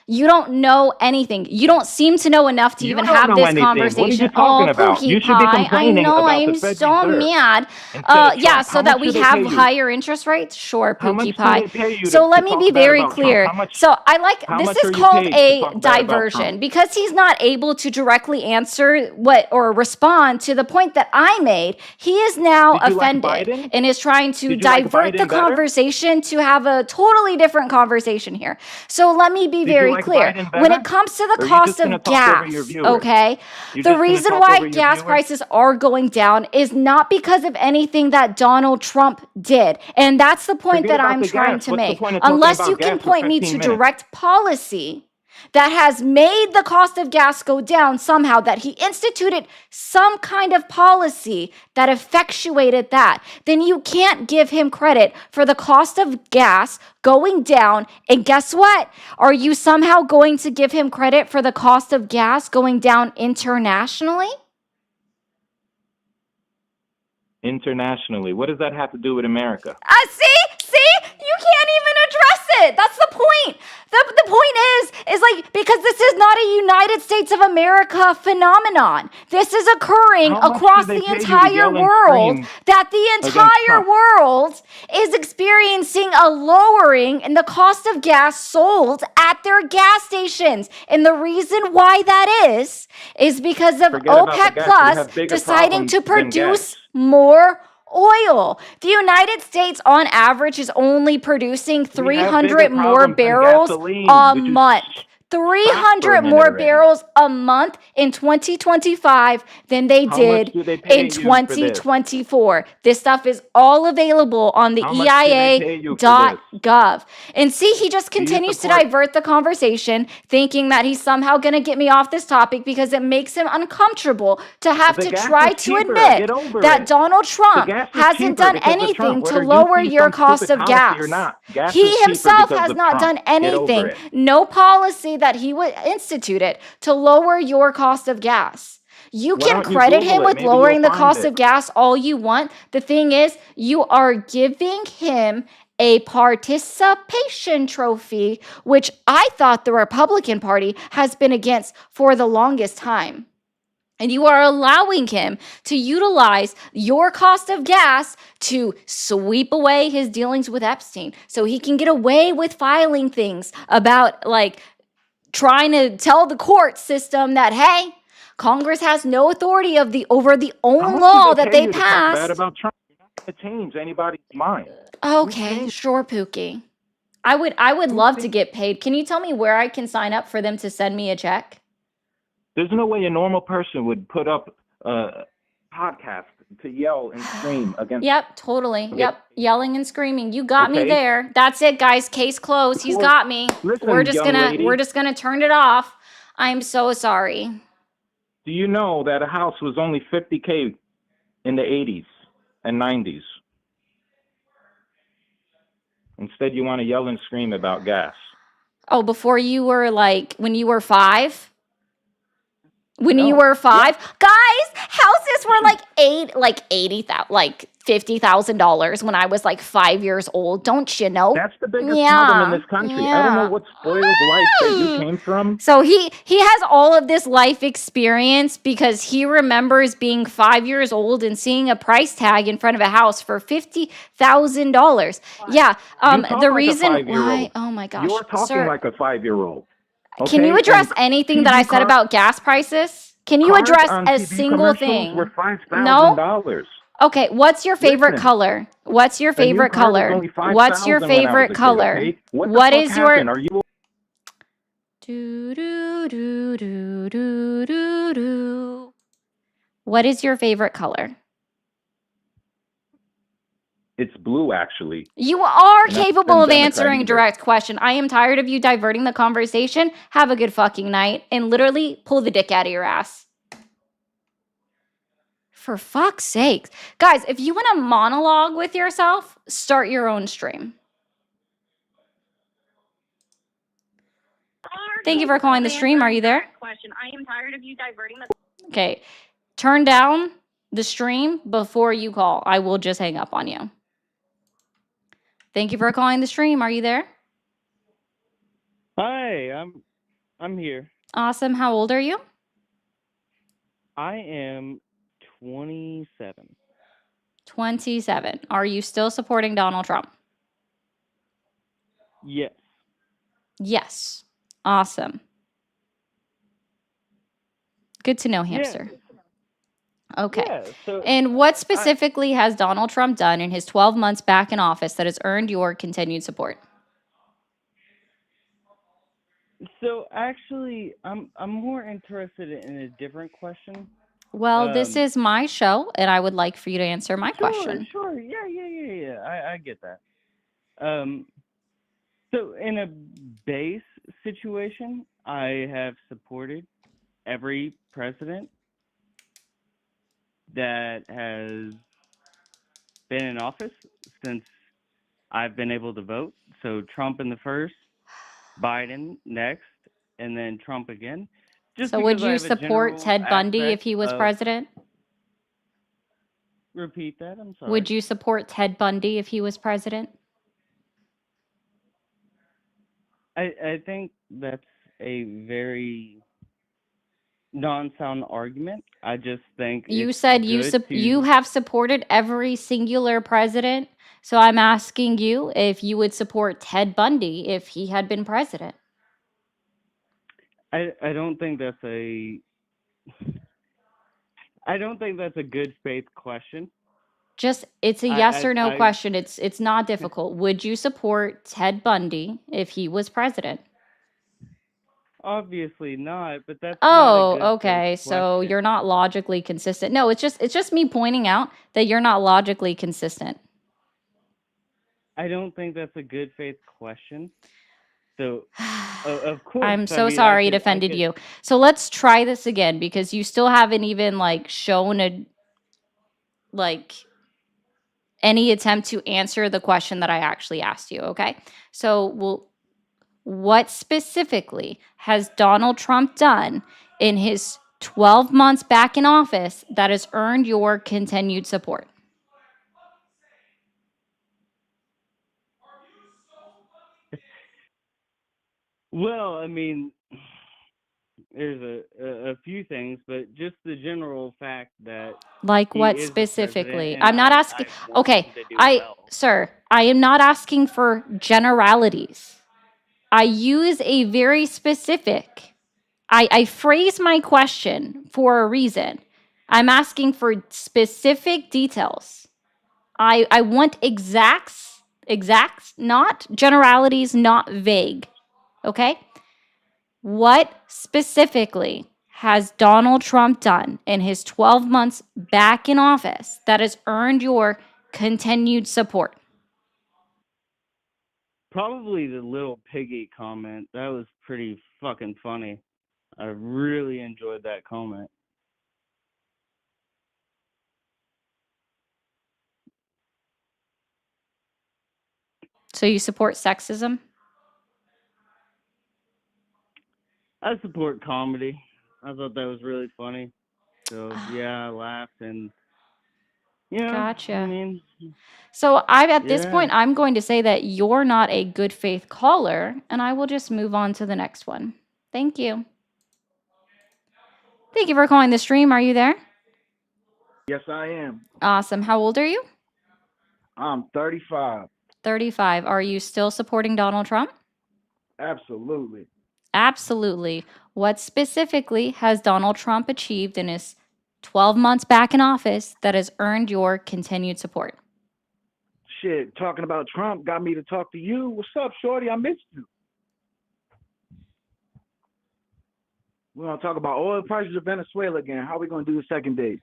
you don't know anything. You don't seem to know enough to You even don't have know this anything. What are you conversation. talking Oh, about? Pookie You should be Pie, I complaining know, about I'm the Fed so Reserve mad. instead of Yeah, Trump. so How that much we do they have pay you? higher interest rates? Sure, How much Pookie do Pie. they pay you So to let me talk be bad very about Trump? clear. How much? So I like, How this much is are you called paid to a talk bad about diversion Trump? because he's not able to directly answer or respond to the point that I made. He is now Did you like offended Biden? and is trying to Did you like divert the Biden better? conversation to have a totally different conversation here. So let me be Did you very like clear. Biden When better? it comes to Or the are you cost just gonna of talk over your gas, viewers? okay, You're the just gonna reason talk why over your gas viewers? prices are going down is not because of anything that Donald Trump did. And that's the point Forget that about I'm the trying gas. to What's the make. point of talking Unless about you can gas for point me 15 to minutes? direct policy that has made the cost of gas go down somehow, that he instituted some kind of policy that effectuated that, then you can't give him credit for the cost of gas going down. And guess what? Are you somehow going to give him credit for the cost of gas going down internationally? Internationally, what does that have to do with America? See, you can't even address it. That's the point. The point is like, because this is not a United States of America phenomenon. This is occurring How much across do they the pay you to entire yell and world, scream that the against entire Trump? world is experiencing a lowering in the cost of gas sold at their gas stations. And the reason why that is because of Forget about the OPEC gas. We Plus have bigger deciding problems to than produce gas. more oil. The United States, on average, is only producing We have 300 bigger more problems than barrels gasoline. a Would you month. stop for a 300 minute more already? barrels a month in 2025 than they How did much do they pay in you for this? 2024. This stuff is all available on the How much do they pay you for this? EIA.gov. And see, he just Do you continues to support- divert the conversation, thinking that he's somehow going to get me off this topic because it makes him uncomfortable to have The to gas try is to cheaper. admit Get over that it. Donald Trump gas is hasn't cheaper done because of anything Trump, to whether you lower see your some cost stupid of policy gas. or not. Gas He is cheaper himself because has of not Trump. done Get over anything. it. No policy that he would institute it to lower your cost of gas. You Why can don't you credit Google him it? with Maybe lowering you'll the find cost it. of gas all you want. The thing is, you are giving him a participation trophy, which I thought the Republican Party has been against for the longest time. And you are allowing him to utilize your cost of gas to sweep away his dealings with Epstein so he can get away with filing things about, like, trying to tell the court system that, hey, Congress has no authority over the How own much law do they that pay they you to talk bad passed. about Trump? You're not going to change anybody's mind. Okay, sure, Pookie. I would love to get paid. Can you tell me where I can sign up for them to send me a check? There's no way a normal person would put up a podcast to yell and scream against. Yep, totally. Okay. Yep, yelling and screaming. You got me Okay. there. That's it, guys. Case closed. He's Well, got me. listen, We're just young gonna lady. we're just gonna turn it off. I'm so sorry. Do you know that a house was only $50K in the 80s and 90s? Instead, you want to yell and scream about gas. Oh, before you were like when you were 5? When No. you were 5? Guys, houses were like 80,000, like $50,000 when I was like 5 years old. Don't you know? That's the biggest problem in Yeah. this country. I don't know Yeah. what spoiled life that you came from. So he has all of this life experience because he remembers being 5 years old and seeing a price tag in front of a house for $50,000. Yeah. You talk The like a reason 5-year-old. why, oh my gosh, You're talking sir, like a 5-year-old. can you Okay? address And anything that I TV said about gas prices? Can you cars address on a TV single commercials were thing? $5,000. No? Okay, what's your favorite Listen, color? What's your a new favorite car was color? only What's your 5,000 when I was favorite a kid, color? okay? What the What fuck is your happened? Are you do do do do do do do? What is your favorite color? It's blue, actually. You are And that's capable been of Democrat answering either. direct question. I am tired of you diverting the conversation. Have a good fucking night and literally pull the dick out of your ass. For fuck's sake. Guys, if you want to monologue with yourself, start your own stream. Thank you for calling the stream. Are you there? Question. I am tired of you diverting the. Okay. Turn down the stream before you call. I will just hang up on you. Thank you for calling the stream. Are you there? Hi, I'm here. Awesome. How old are you? I am 27. 27. Are you still supporting Donald Trump? Yes. Yes. Awesome. Good to know, hamster. Okay. Yeah, so And what specifically has Donald Trump done in his 12 months back in office that has earned your continued support? So actually, I'm more interested in a different question. Well, this is my show, and I would like for you to answer my question. Sure. Yeah. I get that. So in a base situation, I have supported every president that has been in office since I've been able to vote. So Trump in the first, Biden next, and then Trump again. Just So would because I you have a support general Ted Bundy if aspect he was of- president? Repeat that, I'm sorry. Would you support Ted Bundy if he was president? I think that's a very non-sound argument. I just think You it's said good you to- have supported every singular president. So I'm asking you if you would support Ted Bundy if he had been president. I don't think that's a good faith question. Just it's a yes or no question. It's not difficult. Would you support Ted Bundy if he was president? Obviously not, but that's Oh, not a good okay. faith So question. you're not logically consistent. No, it's just me pointing out that you're not logically consistent. I don't think that's a good faith question. So, of course, I'm I so mean, sorry it offended you. So let's try this again because you still haven't even shown any attempt to answer the question that I actually asked you, okay? So, what specifically has Donald Trump done in his 12 months back in office that has earned your continued support? Well, I mean, there's a few things, but just the general fact that Like he what is the president, specifically? and I'm not I asking. want Okay, him to do well. sir, I am not asking for generalities. I use a very specific. I phrase my question for a reason. I'm asking for specific details. I want exacts, not generalities, not vague. Okay? What specifically has Donald Trump done in his 12 months back in office that has earned your continued support? Probably the little piggy comment. That was pretty fucking funny. I really enjoyed that comment. So you support sexism? I support comedy. I thought that was really funny. So, yeah, I laughed, and Yeah, I Gotcha. mean, So at this yeah. point, I'm going to say that you're not a good faith caller, and I will just move on to the next one. Thank you. Thank you for calling the stream. Are you there? Yes, I am. Awesome. How old are you? I'm 35. 35. Are you still supporting Donald Trump? Absolutely. Absolutely. What specifically has Donald Trump achieved in his 12 months back in office that has earned your continued support? Shit, talking about Trump got me to talk to you. What's up, shorty? I missed you. We're going to talk about oil prices of Venezuela again. How are we going to do the second date?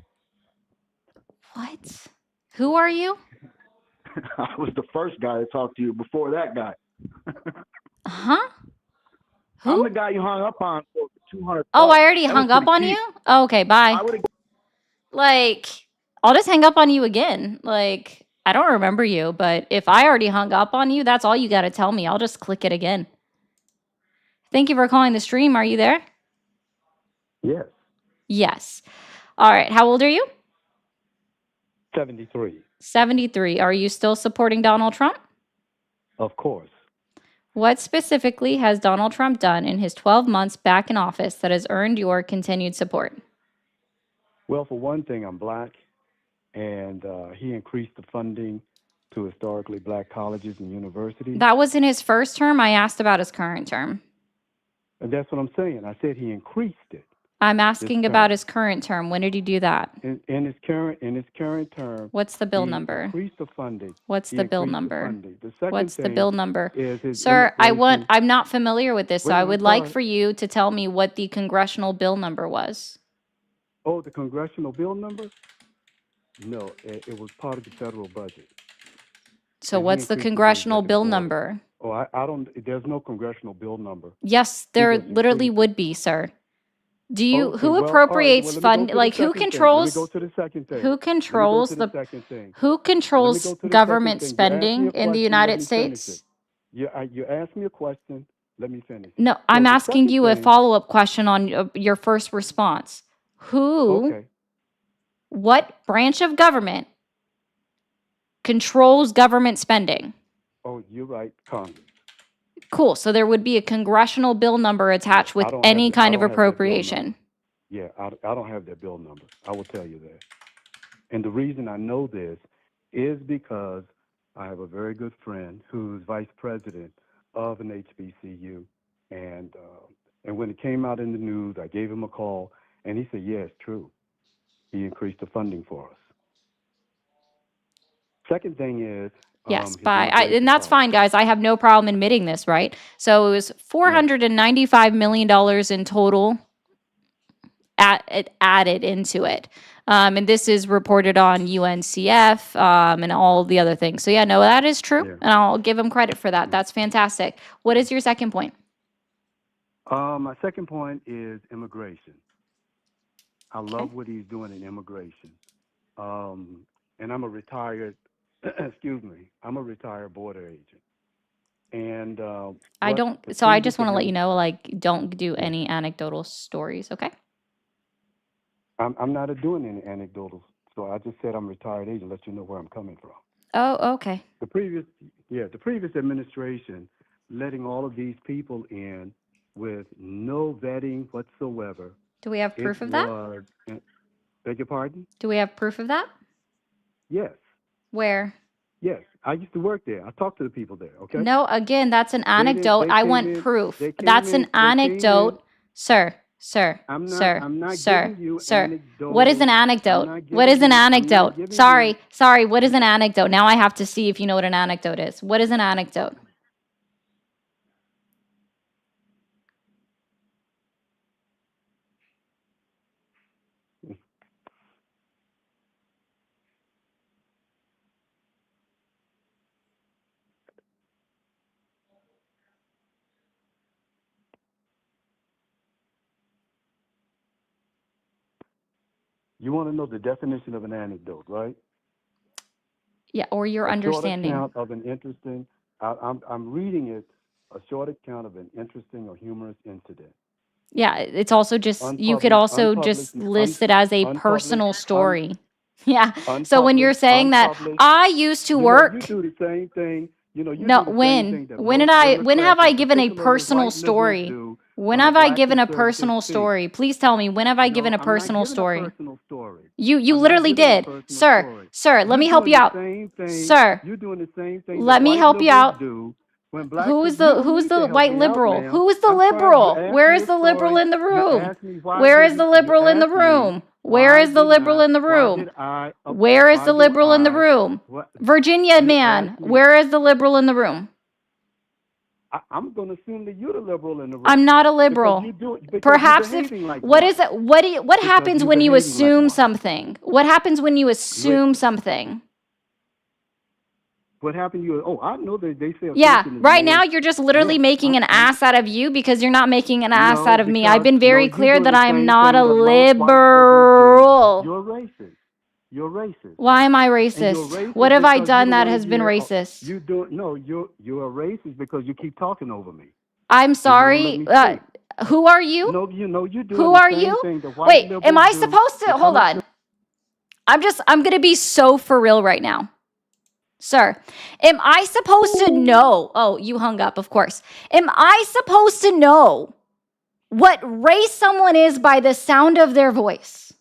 What? Who are you? I was the first guy to talk to you before that guy. Huh? I'm Who? the guy you hung up on for $200. Oh, I already That was hung up pretty on cheap. you? Oh, okay, bye. I would have. Like, I'll just hang up on you again. Like, I don't remember you, but if I already hung up on you, that's all you got to tell me. I'll just click it again. Thank you for calling the stream. Are you there? Yes. Yes. All right. How old are you? 73. 73. Are you still supporting Donald Trump? Of course. What specifically has Donald Trump done in his 12 months back in office that has earned your continued support? Well, for one thing, I'm black, and he increased the funding to historically black colleges and universities. That was in his first term. I asked about his current term. And that's what I'm saying. I said he increased it. I'm this asking about term. his current term. When did he do that? In his current term, What's the bill he number? increased the funding. What's He the bill increased the number? funding. The second What's the thing bill number? is his Sir, immigration. I'm not familiar with this, so Wait, I I'm would like sorry. for you to tell me what the congressional bill number was. Oh, the congressional bill number? No, it was part of the federal budget. So And he what's the increased it through congressional bill executive order. number? Oh, I don't, there's no congressional bill number. Yes, He there just literally increased it. would be, sir. Do you Okay, who well, all right. appropriates Well, let me go fund to the like who second thing. Let me go controls to the second thing. who Let me go controls to the the second thing. who Let me controls go to the second government thing. You asked me spending a in the question. Let United me finish it. States? You asked me a question. Let me finish. No, So I'm the asking second you a thing, follow-up question on your first response. Who, okay. what branch of government controls government spending? Oh, you're right, Congress. Cool. So there would be a congressional bill number Yeah, attached with I any kind of don't have that bill number. appropriation. Yeah, I don't have that bill number. I will tell you that. And the reason I know this is because I have a very good friend who's vice president of an HBCU, and when it came out in the news, I gave him a call, and he said, "Yeah, it's true. He increased the funding for us." Second thing is Yes, his and immigration that's fine, policy. guys. I have no problem admitting this, right? So it was Yeah. $495 million in total added into it. And this is reported on UNCF and all the other things. So yeah, no, that is true. Yeah. And I'll give him credit for that. That's fantastic. What is your second point? My second point is immigration. I Okay. love what he's doing in immigration. And I'm a retired, I'm a retired border agent. And I what don't, the so I previous just want to let you admin, know, like, don't do yeah, any anecdotal stories, okay? I'm not doing any anecdotals. So I just said I'm a retired agent, let you know where I'm coming from. Oh, okay. The previous administration letting all of these people in with no vetting whatsoever. Do we have It proof of that? was, beg your pardon? Do we have proof of that? Yes, Where? yes. I used to work there. I talked to the people there, okay? No, again, that's an anecdote. They I came want in, proof. they came That's an in, they came in. anecdote. Sir, I'm sir, not sir, giving you sir. What is an anecdotal. I'm anecdote? not What is giving an you, I'm not anecdote? giving you, Sorry, what is an anecdote? Now I have to see if you know what an anecdote is. What is an anecdote? you want to know the definition of an anecdote, right? Yeah, or your A short understanding. account of an interesting, I'm reading it, a short account of an interesting or humorous incident. Yeah, it's also just, you could also just list it as a personal story. Yeah. So when you're saying that I used to work, You do the same thing. You no, do the same thing that when most did I, when have Democrats I and given a particularly personal white liberals story? do When on a have I black given a conservative personal thing. story? Please tell me, when have I given a I'm not personal giving a story? personal story. You I'm not literally giving a did. personal Sir, story. sir, let You're me help doing you the out. same thing. Sir, You're doing the same thing that let me white help you liberals out. do when black Who is people. You the don't who's need the to help white me out, liberal? ma'am. Who is the I'm trying. You liberal? asked Where me is a the liberal story. in the You room? asked me why Where is didn't the you liberal in the asked me room? Where why is the didn't liberal I in the why room? did I Where is why the do liberal in the I room? what Virginia you man, asked me? where is the liberal in the room? I'm going to assume that you're the liberal in the room I'm not a because liberal. because you're Perhaps if behaving like what one. is it what Because happens you're when you behaving like assume one. something? What happens when you Wait, assume something? what happened? I know that they say Yeah, assumption is right now more. you're just literally Yeah, making an ass out of you because you're not making an ass out no, of me. I've because been no, very you're clear doing that the I am same not thing a that most white liberals do. liberal. You're racist. You're racist. Why am I And you're racist? What racist have I because you done don't that want to has been hear. racist? You do no. You're a racist because you keep talking over me I'm and you don't let sorry. me speak. Who are you? No, you're doing Who the are same you? thing that white Wait, am liberals I do. supposed to They hold come up on? I'm going to be so for real right now. Sir, am I supposed to know? Oh, you hung up, of course. Am I supposed to know what race someone is by the sound of their voice?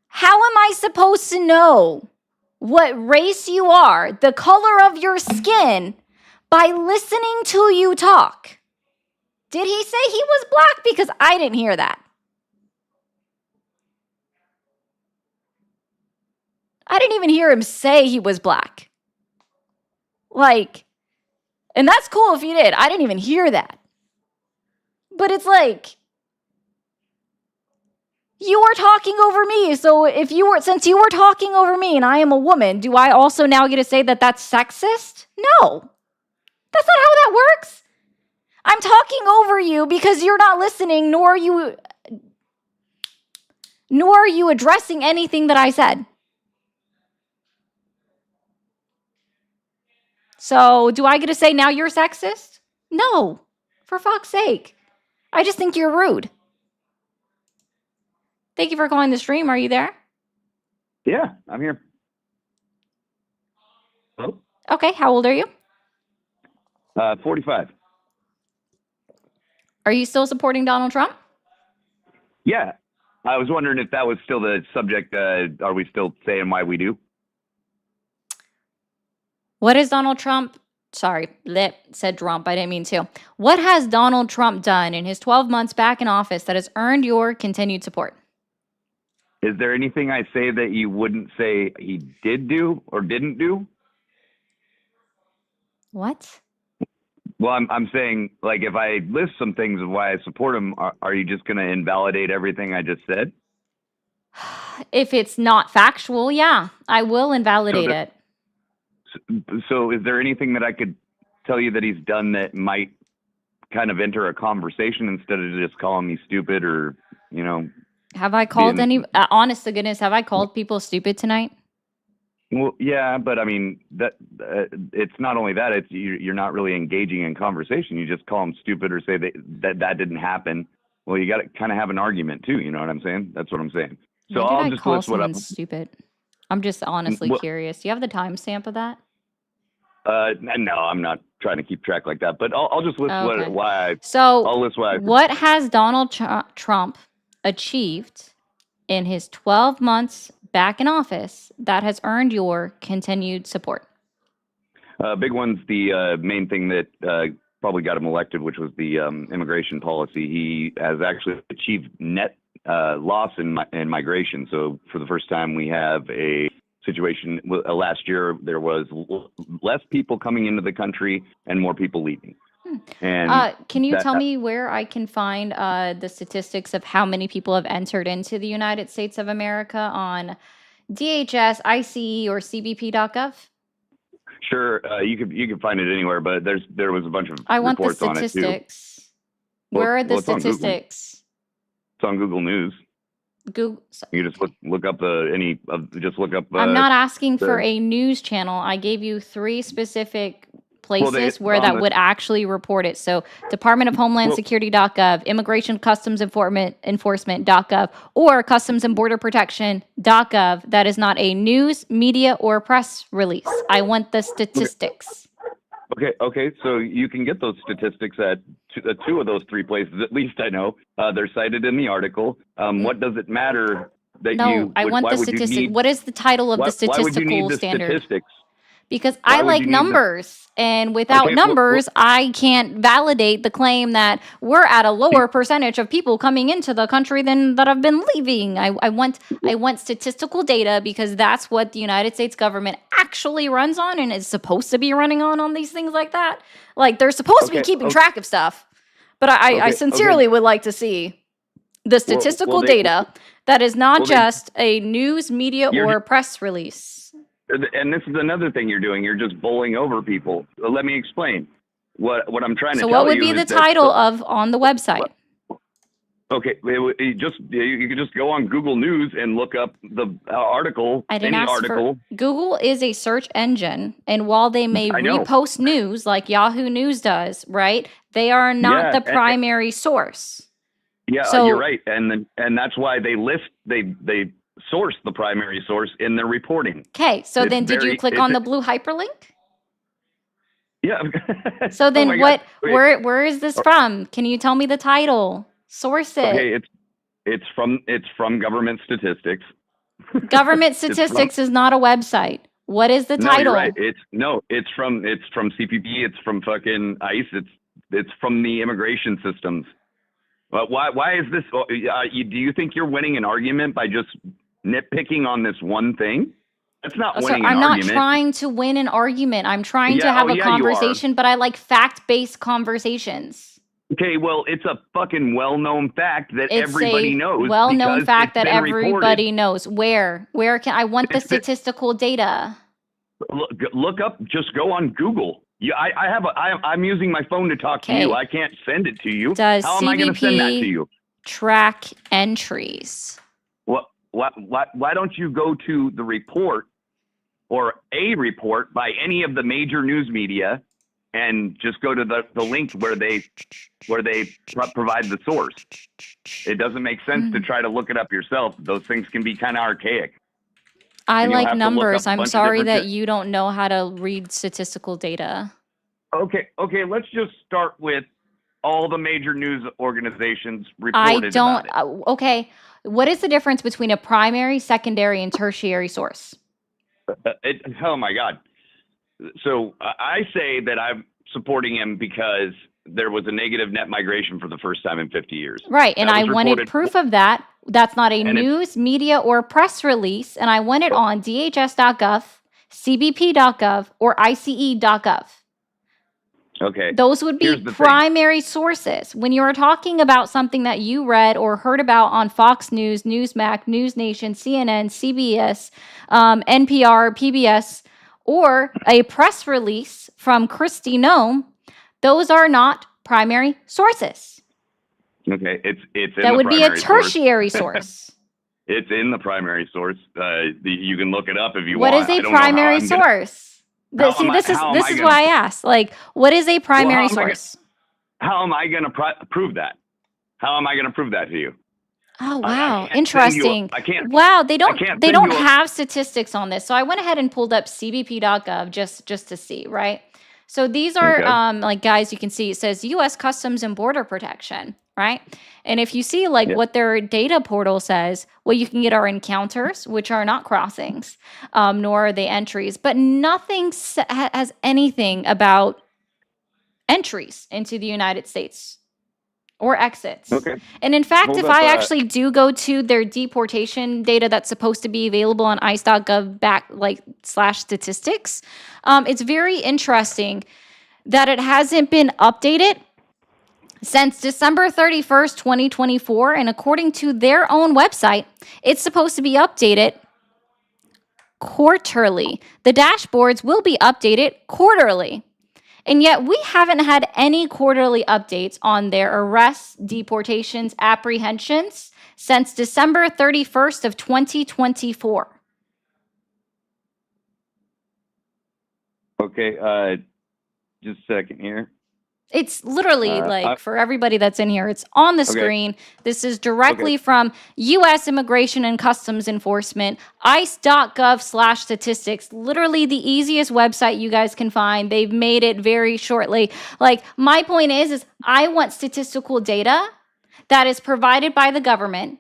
How am I supposed to know what race you are, the color of your skin, by listening to you talk? Did he say he was black? Because I didn't hear that. I didn't even hear him say he was black. Like, and that's cool if he did. I didn't even hear that. But it's like, you are talking over me. So since you were talking over me and I am a woman, do I also now get to say that that's sexist? No. That's not how that works. I'm talking over you because you're not listening, nor are you addressing anything that I said. So, do I get to say now you're sexist? No. For fuck's sake. I just think you're rude. Thank you for calling the stream. Are you there? Yeah, I'm here. Hello? Okay, how old are you? 45. Are you still supporting Donald Trump? Yeah, I was wondering if that was still the subject. Are we still saying why we do? What is Donald Trump? Sorry, said Trump. I didn't mean to. What has Donald Trump done in his 12 months back in office that has earned your continued support? Is there anything I say that you wouldn't say he did do or didn't do? What? Well, I'm saying, like, if I list some things of why I support him, are you just going to invalidate everything I just said? If it's not factual, yeah, I will invalidate it. So is there anything that I could tell you that he's done that might kind of enter a conversation instead of just calling me stupid or, you know? Have I called honest to goodness, have I called people stupid tonight? Well, yeah, but I mean, that it's not only that, it's you're not really engaging in conversation. You just call them stupid or say that didn't happen. Well, you got to kind of have an argument too. You know what I'm saying? That's what I'm saying. So When did I'll I just call list what someone stupid? I'm just honestly Well- curious. Do you have the timestamp of that? No, I'm not trying to keep track like that, but I'll just list Okay. I'll list why. What has Donald Trump achieved in his 12 months back in office that has earned your continued support? Big one's the main thing that probably got him elected, which was the immigration policy. He has actually achieved net loss in migration. So for the first time, we have a situation. Last year, there was less people coming into the country and more people leaving. And Can you tell me where I can find the statistics of how many people have entered into the United States of America on DHS, ICE, or CBP.gov? Sure, you can find it anywhere, but there was a bunch of I want the reports on it too. statistics. Where are the it's on Google. statistics? It's on Google News. Google. You just look up just look up. I'm not asking for a news channel. I gave you 3 specific places where that would actually report it. So Department of Homeland Security.gov, Immigration Customs Enforcement.gov, or Customs and Border Protection.gov. That is not a news, media, or press release. I want the statistics. Okay. So you can get those statistics at two of those three places. At least I know they're cited in the article. What does it matter that I want the statistics. What is the title of the statistical why would you need the standard? Statistics? Because I like numbers, and without numbers, I can't validate the claim that we're at a lower percentage of people coming into the country than that have been leaving. I want statistical data because that's what the United States government actually runs on and is supposed to be running on these things like that. Like they're supposed to be keeping track of stuff, but I sincerely would like to see the statistical data that is not just a news, media, or press release. And this is another thing you're doing. You're just bowling over people. Let me explain what I'm trying to tell you. So what would be the title of on the website? Okay, you can just go on Google News and look up the article. I didn't ask for Google is a search engine, and while they may repost news like Yahoo News does, right? They are not the primary source. Yeah, so, you're right, and that's why they source the primary source in their reporting. Okay, so then did you click on the blue hyperlink? Yeah. So then where is this from? Can you tell me the title? Source it. Okay, it's from government statistics. Government statistics is not a website. What is the title? No, you're right. It's from CPP, it's from fucking ICE, it's from the immigration systems. But why is this do you think you're winning an argument by just nitpicking on this one thing? That's not winning an argument. I'm not trying to win an argument. I'm trying to have a conversation, but I like fact-based conversations. Okay, well, it's a fucking well-known fact that everybody knows. Well-known fact that everybody knows. Where can I want the statistical data? Look up. Just go on Google. Yeah, I'm using my phone to talk to you. I can't send it to you. Does How am I going to send that to you? Track entries. Why don't you go to the report or a report by any of the major news media and just go to the link where they provide the source? It doesn't make sense to try to look it up yourself. Those things can be kind of archaic. I like numbers. I'm sorry that you don't know how to read statistical data. Okay. Let's just start with all the major news organizations reported about it. Okay. What is the difference between a primary, secondary, and tertiary source? Oh my God. So I say that I'm supporting him because there was a negative net migration for the first time in 50 years. Right. And I wanted proof of that. That's not a news, media, or press release. And I want it on DHS.gov, CBP.gov, or ICE.gov. Okay. Those would be primary sources. When you're talking about something that you read or heard about on Fox News, Newsmax, News Nation, CNN, CBS, NPR, PBS, or a press release from Kristi Noem, those are not primary sources. Okay, it's in that would be a tertiary source. It's in the primary source. You can look it up if you want. What is a primary source? This is why I asked. Like, what is a primary source? How am I going to prove that? How am I going to prove that to you? Oh wow, interesting. Wow, they don't have statistics on this. So I went ahead and pulled up cbp.gov just to see, right? So these are like, guys, you can see it says U.S. Customs and Border Protection, right? And if you see what their data portal says, what you can get are encounters, which are not crossings, nor are they entries, but nothing has anything about entries into the United States or exits. Okay. And in fact, if I actually do go to their deportation data that's supposed to be available on ice.gov /statistics, it's very interesting that it hasn't been updated since December 31st, 2024. And according to their own website, it's supposed to be updated quarterly. The dashboards will be updated quarterly. And yet we haven't had any quarterly updates on their arrests, deportations, apprehensions since December 31st of 2024. Okay. just a second here. It's literally like for everybody that's in here, it's on the Okay. screen. This is directly from U.S. Immigration and Customs Enforcement, ice.gov/statistics. Literally the easiest website you guys can find. They've made it very shortly. Like, my point is I want statistical data that is provided by the government,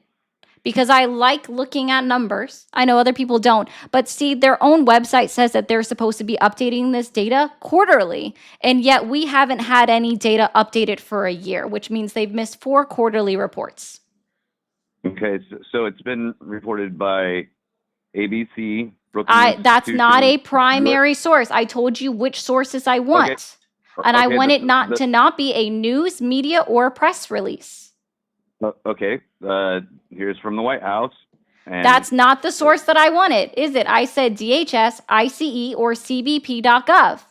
because I like looking at numbers. I know other people don't, but see, their own website says that they're supposed to be updating this data quarterly, and yet we haven't had any data updated for a year, which means they've missed 4 quarterly reports. Okay, so it's been reported by ABC, Brookings That's not a Institution, primary source. I told you which sources I want, and I Okay, want the- it not the- to not be a news, media, or press release. Okay, here's from the White House. And That's not the source that I wanted, is it? I said DHS, ICE, or CBP.gov.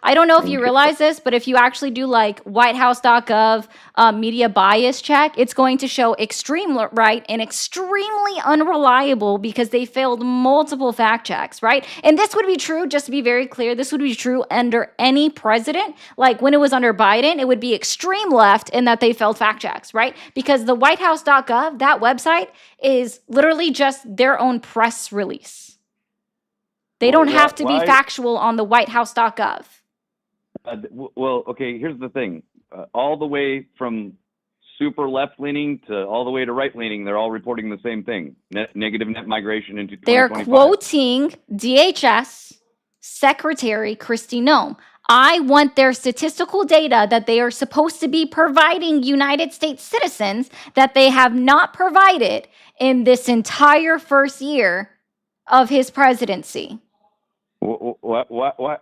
I don't know if you realize this, but if you actually do like whitehouse.gov media bias check, it's going to show extreme right and extremely unreliable because they failed multiple fact checks, right? And this would be true, just to be very clear, this would be true under any president. Like when it was under Biden, it would be extreme left in that they failed fact checks, right? Because the whitehouse.gov, that website is literally just their own press release. They don't have to be factual on the whitehouse.gov. Well, okay, here's the thing. All the way from super left-leaning to all the way to right-leaning, they're all reporting the same thing. Negative net migration into 2025. They're quoting DHS Secretary Kristi Noem. I want their statistical data that they are supposed to be providing United States citizens that they have not provided in this entire first year of his presidency. What?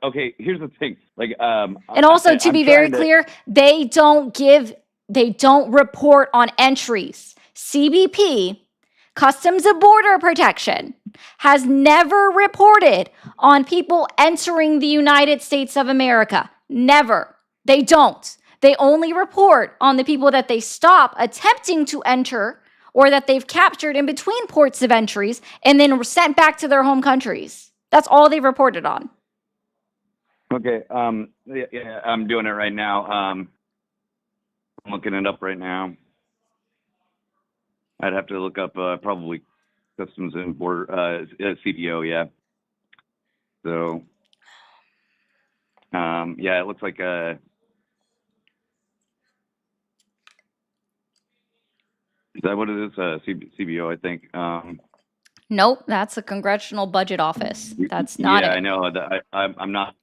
Okay, here's the thing. Like, And also, to be very clear, they don't report on entries. CBP, Customs and Border Protection, has never reported on people entering the United States of America. Never. They don't. They only report on the people that they stop attempting to enter or that they've captured in between ports of entries and then sent back to their home countries. That's all they reported on. Okay, yeah, I'm doing it right now. I'm looking it up right now. I'd have to look up probably Customs and Border, CBO, yeah. So, yeah, it looks like is that what it is? CBO, I think. Nope, that's a congressional budget office. That's not yeah, it. I know. I'm not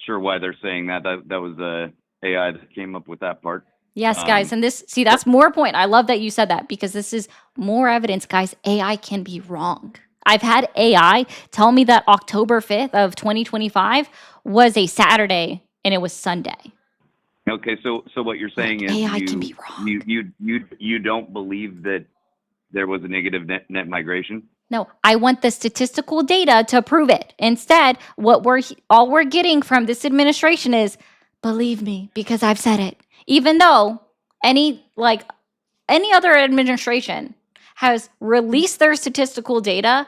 sure why they're saying that. That was the AI that came up with that part. Yes, guys, and that's more point. I love that you said that because this is more evidence, guys. AI can be wrong. I've had AI tell me that October 5th of 2025 was a Saturday and it was Sunday. Okay, so what you're saying is AI can be wrong. You don't believe that there was a negative net migration? No, I want the statistical data to prove it. Instead, what we're getting from this administration is, believe me, because I've said it. Even though any other administration has released their statistical data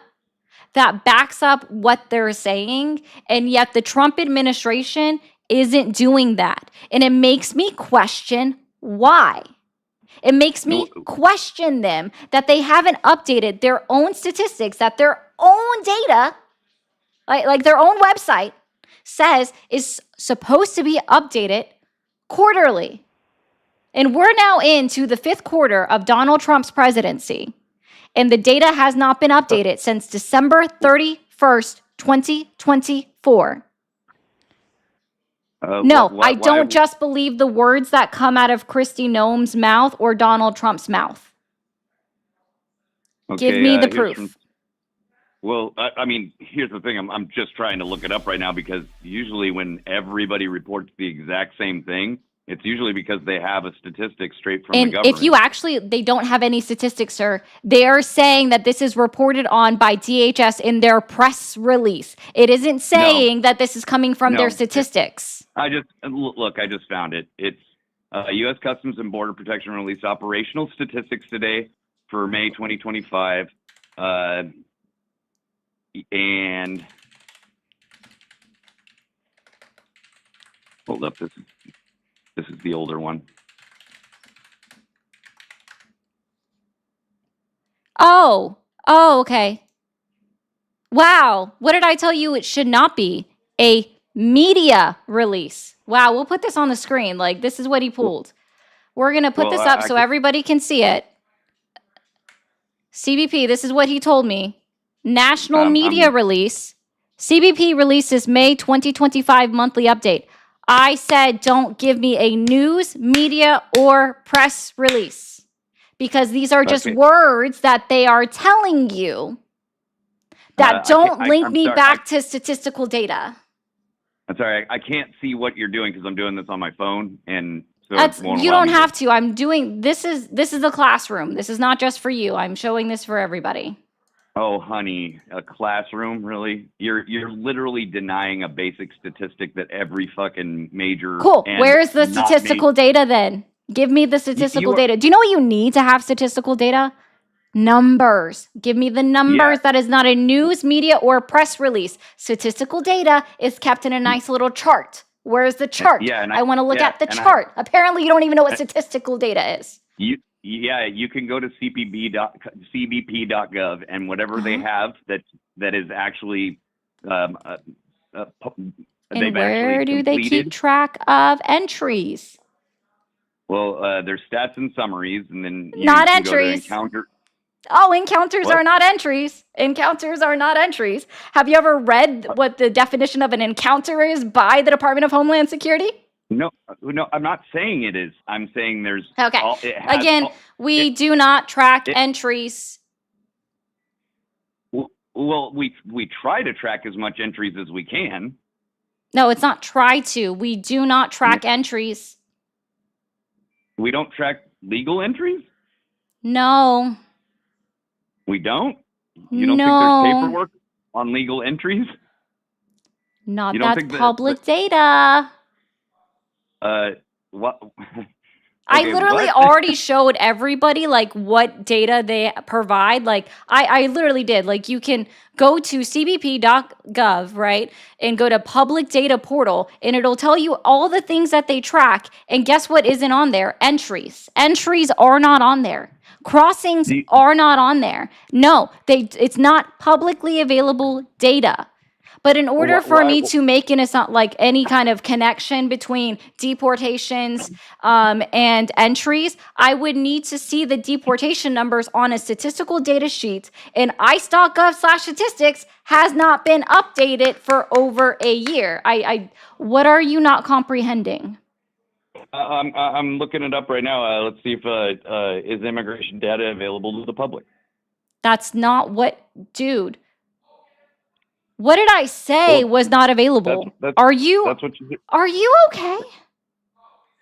that backs up what they're saying, and yet the Trump administration isn't doing that. And it makes me question why. It makes me question them that they haven't updated their own statistics, that their own data, like their own website, says is supposed to be updated quarterly. And we're now into the 5th quarter of Donald Trump's presidency. And the data has not been updated since December 31st, 2024. No, I don't just believe the words that come out of Kristi Noem's mouth or Donald Trump's mouth. Okay, Give me the proof. Well, I mean, here's the thing. I'm just trying to look it up right now because usually when everybody reports the exact same thing, it's usually because they have a statistic straight from the government. And if you they don't have any statistics, sir. They are saying that this is reported on by DHS in their press release. It isn't saying that this is coming from their statistics. I just found it. It's U.S. Customs and Border Protection released operational statistics today for May 2025. And pulled up. This is the older one. Oh, okay. Wow. What did I tell you? It should not be a media release. Wow. We'll put this on the screen. Like, this is what he pulled. We're going to put this up so everybody can see it. CBP, this is what he told me. National media release. CBP releases May 2025 monthly update. I said, don't give me a news, media, or press release, because these are just words that they are telling you that don't link me back to statistical data. I'm sorry, I can't see what you're doing because I'm doing this on my phone, and so You don't have to. I'm doing this is the classroom. This is not just for you. I'm showing this for everybody. Oh, honey, a classroom, really? You're literally denying a basic statistic that every fucking major. Cool. and Where's the not statistical data then? Give me the statistical data. Do you know what you need to have statistical data? Numbers. Give me the numbers. That is not a news, media, or press release. Statistical data is kept in a nice little chart. Where's the chart? Yeah, and I want to look at the chart. Apparently, you don't even know what statistical data is. You can go to cbp.gov, and whatever they have that is actually And where do they keep track of entries? Well, there's stats and summaries, and then you Not can go to entries. encounter. Oh, encounters What? are not entries. Encounters are not entries. Have you ever read what the definition of an encounter is by the Department of Homeland Security? No, I'm not saying it is. I'm saying there's. Okay. Again, we do not track entries. Well, we try to track as much entries as we can. No, it's not try to. We do not track entries. We don't track legal entries? No. We don't? You don't think No. there's paperwork on legal entries? Not You don't that's think that- public data. What? I Okay, literally what? already showed everybody like what data they provide. Like I literally did. Like you can go to cbp.gov, right? And go to public data portal and it'll tell you all the things that they track. And guess what isn't on there? Entries. Entries are not on there. Crossings are not on there. No, it's not publicly available data. But in order for me to make like any kind of connection between deportations and entries, I would need to see the deportation numbers on a statistical data sheet. And ice.gov/statistics has not been updated for over a year. What are you not comprehending? I'm looking it up right now. Let's see if is immigration data available to the public. That's not what, dude. What did I say was not available? Are you? That's what you do. Are you okay?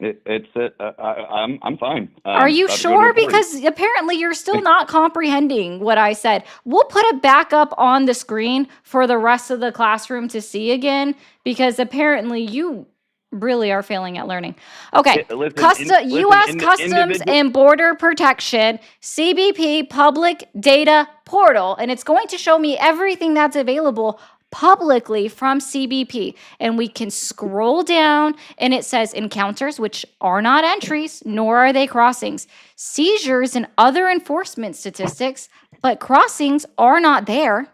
I'm fine. Are you sure? Because apparently you're still not comprehending what I said. We'll put it back up on the screen for the rest of the classroom to see again, because apparently you really are failing at learning. Okay. U.S. Customs and Border Protection, CBP Public Data Portal, and it's going to show me everything that's available publicly from CBP. And we can scroll down and it says encounters, which are not entries, nor are they crossings. Seizures and other enforcement statistics, but crossings are not there.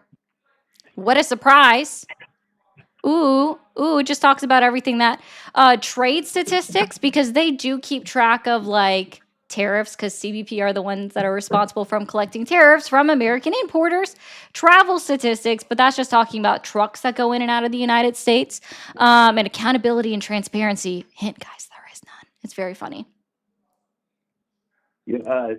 What a surprise. Ooh, it just talks about everything that trade statistics, because they do keep track of like tariffs, because CBP are the ones that are responsible from collecting tariffs from American importers. Travel statistics, but that's just talking about trucks that go in and out of the United States. And accountability and transparency. Hint, guys, there is none. It's very funny. Yeah,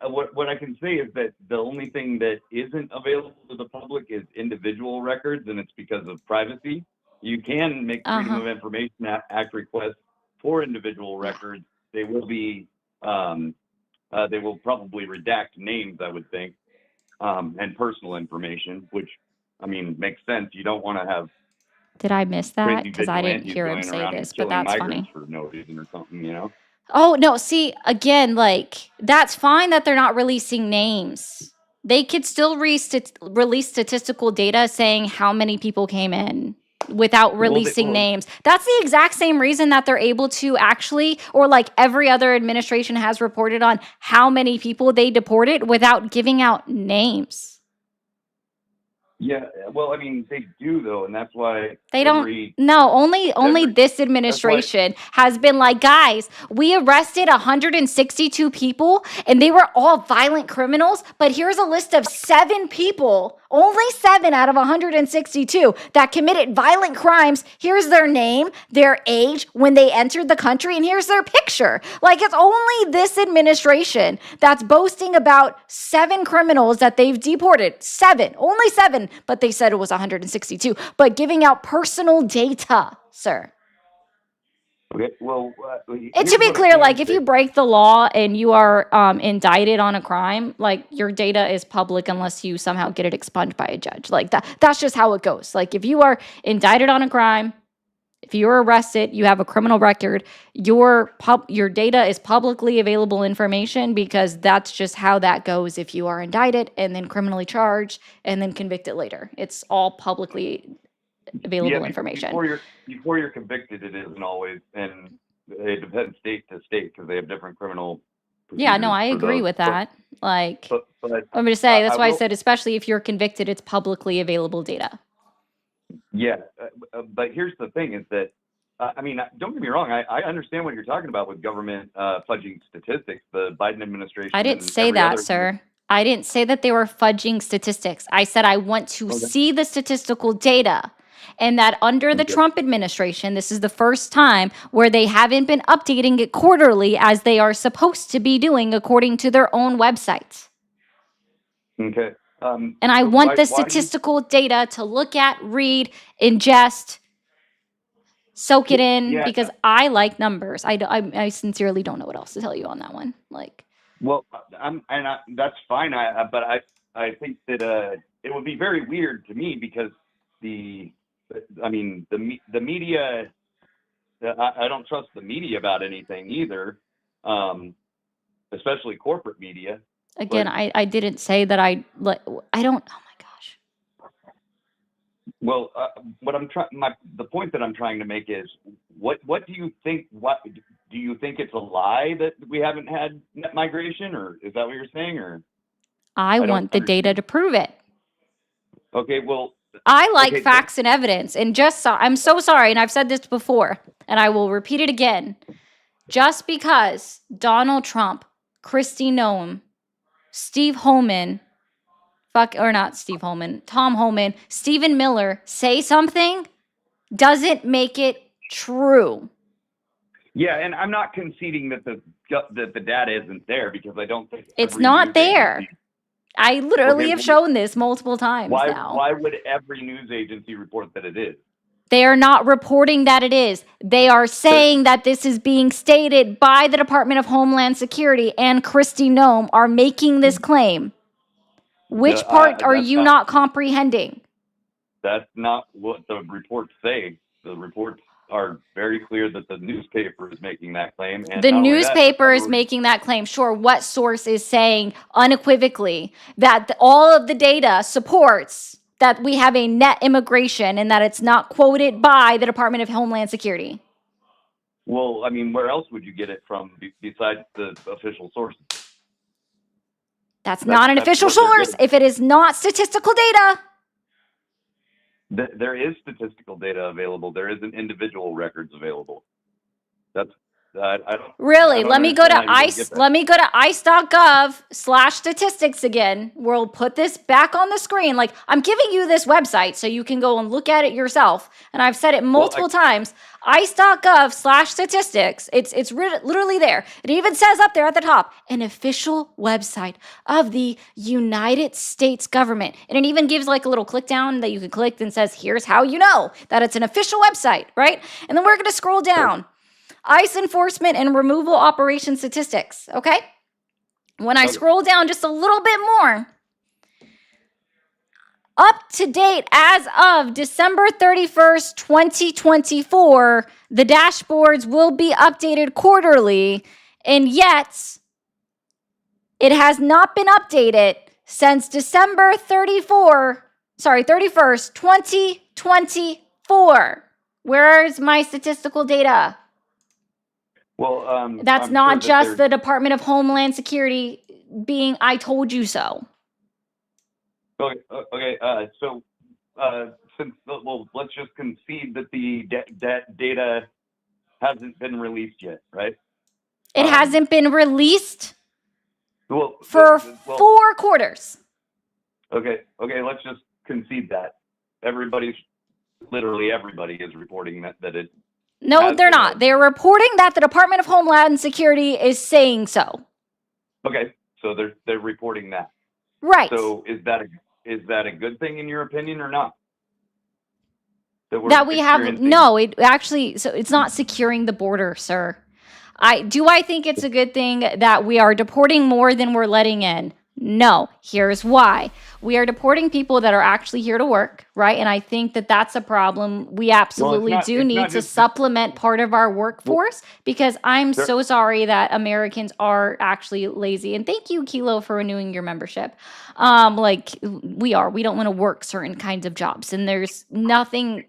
what I can say is that the only thing that isn't available to the public is individual records, and it's because of privacy. You can make Freedom of Information Act requests for individual records. They will be, they will probably redact names, I would think, and personal information, which, I mean, makes sense. You don't want to have. Did I miss that? crazy Because I didn't vigilantes hear him going say around this, and but that's killing funny. migrants for no reason or something, you know? Oh, no. See, again, like, that's fine that they're not releasing names. They could still release statistical data saying how many people came in. without Well, releasing names. That's the exact same reason that they're able to actually, or like every other administration has reported on how many people they deported without giving out names. Yeah, well, I mean, they do though, and that's why They don't. No, only this administration has been like, guys, we arrested 162 people and they were all violent criminals, but here's a list of 7 people, only 7 out of 162 that committed violent crimes. Here's their name, their age, when they entered the country, and here's their picture. Like, it's only this administration that's boasting about 7 criminals that they've deported. 7, only 7, but they said it was 162, but giving out personal data, sir. Okay, well, And to be clear, like, if you break the law and you are indicted on a crime, like, your data is public unless you somehow get it expunged by a judge. Like, that's just how it goes. Like, if you are indicted on a crime, if you're arrested, you have a criminal record, your data is publicly available information, because that's just how that goes if you are indicted and then criminally charged and then convicted later. It's all publicly available information. Before you're convicted, it isn't always, and it depends state to state because they have different criminal. Yeah, no, I agree with that. Like, I'm going to say, that's why I said, especially if you're convicted, it's publicly available data. Yeah, but here's the thing: is that I mean, don't get me wrong. I understand what you're talking about with government fudging statistics. The Biden administration. I didn't say that, sir. I didn't say that they were fudging statistics. I said I want to see the statistical data. And that under the Trump administration, this is the first time where they haven't been updating it quarterly as they are supposed to be doing according to their own website. Okay. And I want the statistical data to look at, read, ingest, soak it in, because I like numbers. I sincerely don't know what else to tell you on that one. Like, well, that's fine. But I think that it would be very weird to me because the media. I don't trust the media about anything either, especially corporate media. Again, I didn't say that I don't. Oh my gosh. Well, the point that I'm trying to make is, what do you think? What do you think? It's a lie that we haven't had net migration, or is that what you're saying? Or I want the data to prove it. Okay, well, I like facts and evidence, and I'm so sorry, and I've said this before, and I will repeat it again. Just because Donald Trump, Kristi Noem, Tom Homan, Stephen Miller say something doesn't make it true. Yeah, and I'm not conceding that the data isn't there, because I don't think it's not there. I literally have shown this multiple times now. Why would every news agency report that it is? They are not reporting that it is. They are saying that this is being stated by the Department of Homeland Security, and Kristi Noem are making this claim. Which part are you not comprehending? That's not what the reports say. The reports are very clear that the newspaper is making that claim. And the newspaper is making that claim. Sure, what source is saying unequivocally that all of the data supports that we have a net immigration and that it's not quoted by the Department of Homeland Security? Well, I mean, where else would you get it from besides the official sources? That's not an official source if it is not statistical data. There is statistical data available. There isn't individual records available. That's I don't, really. I don't let me go to ICE. Let me go to ice.gov/statistics again. We'll put this back on the screen. Like, I'm giving you this website so you can go and look at it yourself. And I've said it multiple times. ice.gov/statistics. It's literally there. It even says up there at the top, an official website of the United States government. And it even gives like a little click down that you can click and says, here's how you know that it's an official website, right? And then we're going to scroll down. ICE enforcement and removal operation statistics, okay? When I scroll down just a little bit more, up to date as of December 31st, 2024, the dashboards will be updated quarterly, and yet it has not been updated since December 31st, 2023. 4. Where's my statistical data? Well, That's I'm not sure that just they're the Department of Homeland Security being, I told you so. okay. So let's just concede that the data hasn't been released yet, right? It hasn't been released Well, for 4 quarters. Okay, let's just concede that. Literally everybody is reporting that it. No, has they're been not. They're reporting that the Department of Homeland Security is saying so. Okay, so they're reporting that. Right. So is that a good thing in your opinion or not? we're That we have experiencing- no, it actually, so it's not securing the border, sir. I think it's a good thing that we are deporting more than we're letting in. No, here's why. We are deporting people that are actually here to work, right? And I think that that's a problem. We absolutely do need to supplement part of our workforce because I'm so sorry that Americans are actually lazy. And thank you, Kilo, for renewing your membership. We don't want to work certain kinds of jobs, and there's nothing.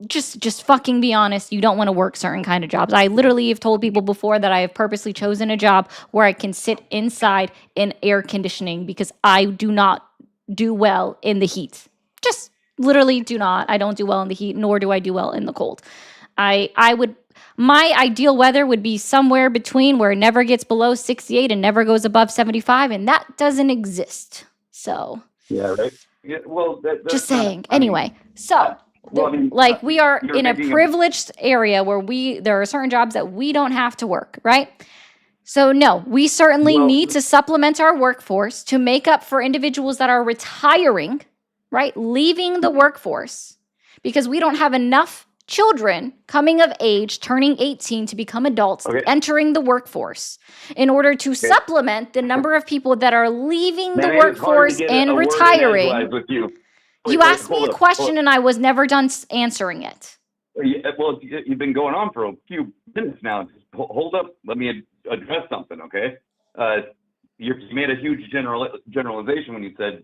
Just fucking be honest. You don't want to work certain kind of jobs. I literally have told people before that I have purposely chosen a job where I can sit inside in air conditioning because I do not do well in the heat. Just literally do not. I don't do well in the heat, nor do I do well in the cold. My ideal weather would be somewhere between where it never gets below 68 and never goes above 75, and that doesn't exist. So. Yeah, right. Yeah, well, Just saying. Anyway, we are in a privileged area where there are certain jobs that we don't have to work, right? So no, we certainly need to supplement our workforce to make up for individuals that are retiring, right? Leaving the workforce because we don't have enough children coming of age, turning 18 to become adults, entering the workforce in order to supplement the number of people that are leaving the workforce and retiring. You asked me a question and I was never done answering it. Well, you've been going on for a few minutes now. Just hold up. Let me address something, okay? You made a huge generalization when you said,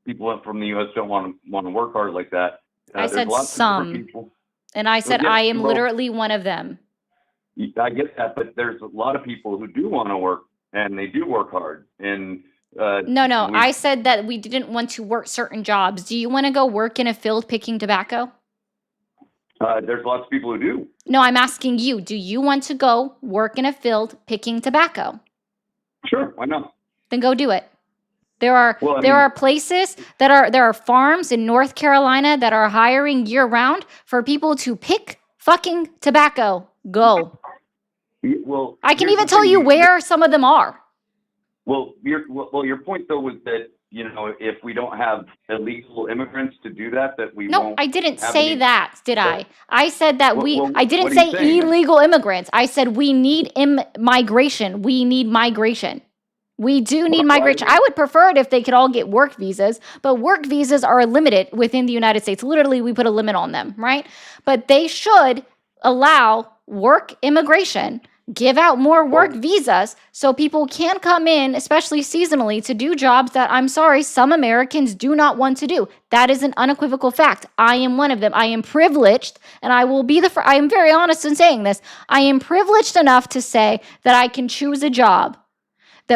people from the U.S. don't want to work hard like that. I said some, and I said I am literally one of them. I get that, but there's a lot of people who do want to work, and they do work hard. And no, I said that we didn't want to work certain jobs. Do you want to go work in a field picking tobacco? There's lots of people who do. No, I'm asking you. Do you want to go work in a field picking tobacco? Sure, why not? Then go do it. There are places there are farms in North Carolina that are hiring year round for people to pick fucking tobacco. Go. Well, I can even tell you where some of them are. Well, your point though was that if we don't have illegal immigrants to do that we won't. No, I didn't say that, did I? I said that I didn't say illegal immigrants. I said we need migration. We need migration. We do need migration. I would prefer it if they could all get work visas, but work visas are limited within the United States. Literally, we put a limit on them, right? But they should allow work immigration, give out more work visas so people can come in, especially seasonally, to do jobs that, I'm sorry, some Americans do not want to do. That is an unequivocal fact. I am one of them. I am privileged, and I will be I am very honest in saying this. I am privileged enough to say that I can choose a job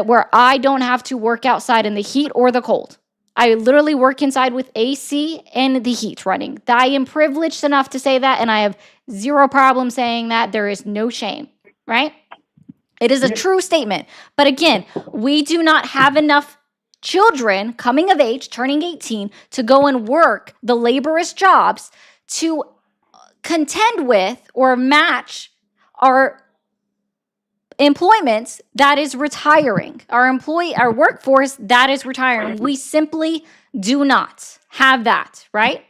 where I don't have to work outside in the heat or the cold. I literally work inside with AC and the heat running. I am privileged enough to say that, and I have zero problem saying that. There is no shame, right? It is a true statement. But again, we do not have enough children coming of age, turning 18, to go and work the laborious jobs to contend with or match our employment that is retiring, our workforce that is retiring. We simply do not have that, right?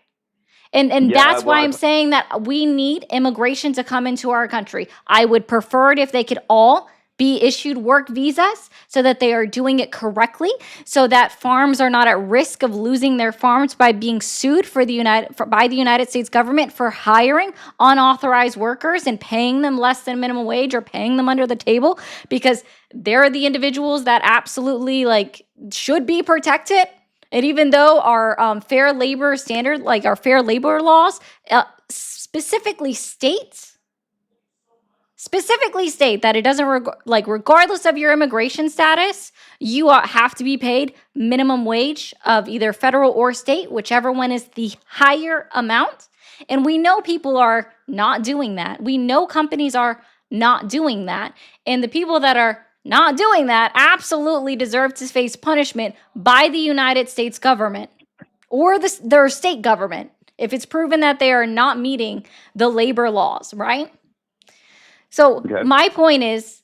And that's why I'm saying that we need immigration to come into our country. I would prefer it if they could all be issued work visas so that they are doing it correctly, so that farms are not at risk of losing their farms by being sued by the United States government for hiring unauthorized workers and paying them less than minimum wage or paying them under the table, because they're the individuals that absolutely should be protected And even though our fair labor standard, like our fair labor laws, specifically state that it doesn't regardless of your immigration status, you have to be paid minimum wage of either federal or state, whichever one is the higher amount. And we know people are not doing that. We know companies are not doing that. And the people that are not doing that absolutely deserve to face punishment by the United States government or their state government if it's proven that they are not meeting the labor laws, right? So my point is,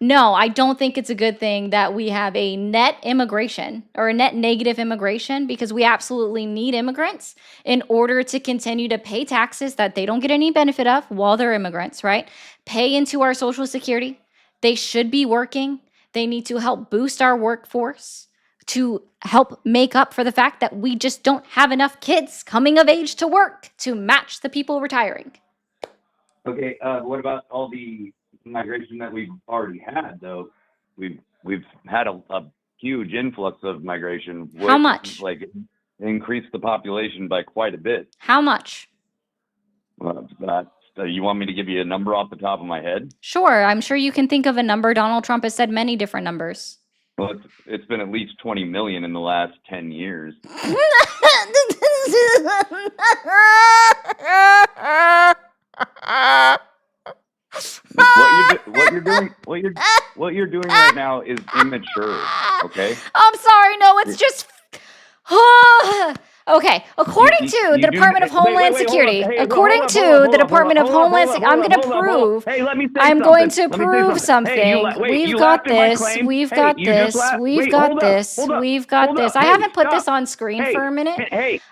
no, I don't think it's a good thing that we have a net immigration or a net negative immigration, because we absolutely need immigrants in order to continue to pay taxes that they don't get any benefit of while they're immigrants, right? Pay into our Social Security. They should be working. They need to help boost our workforce to help make up for the fact that we just don't have enough kids coming of age to work to match the people retiring. Okay, what about all the migration that we've already had, though? We've had a huge influx of migration. How much? Like, increased the population by quite a bit. How much? You want me to give you a number off the top of my head? Sure, I'm sure you can think of a number. Donald Trump has said many different numbers. Well, it's been at least 20 million in the last 10 years. What you're doing right now is immature. Okay. I'm sorry. No, it's just. Okay. According to the Department of Homeland Security, according to the Department of Homeland Security, I'm going to prove. I'm going to prove something. We've got this. We've got this. We've got this. We've got this. I haven't put this on screen for a minute.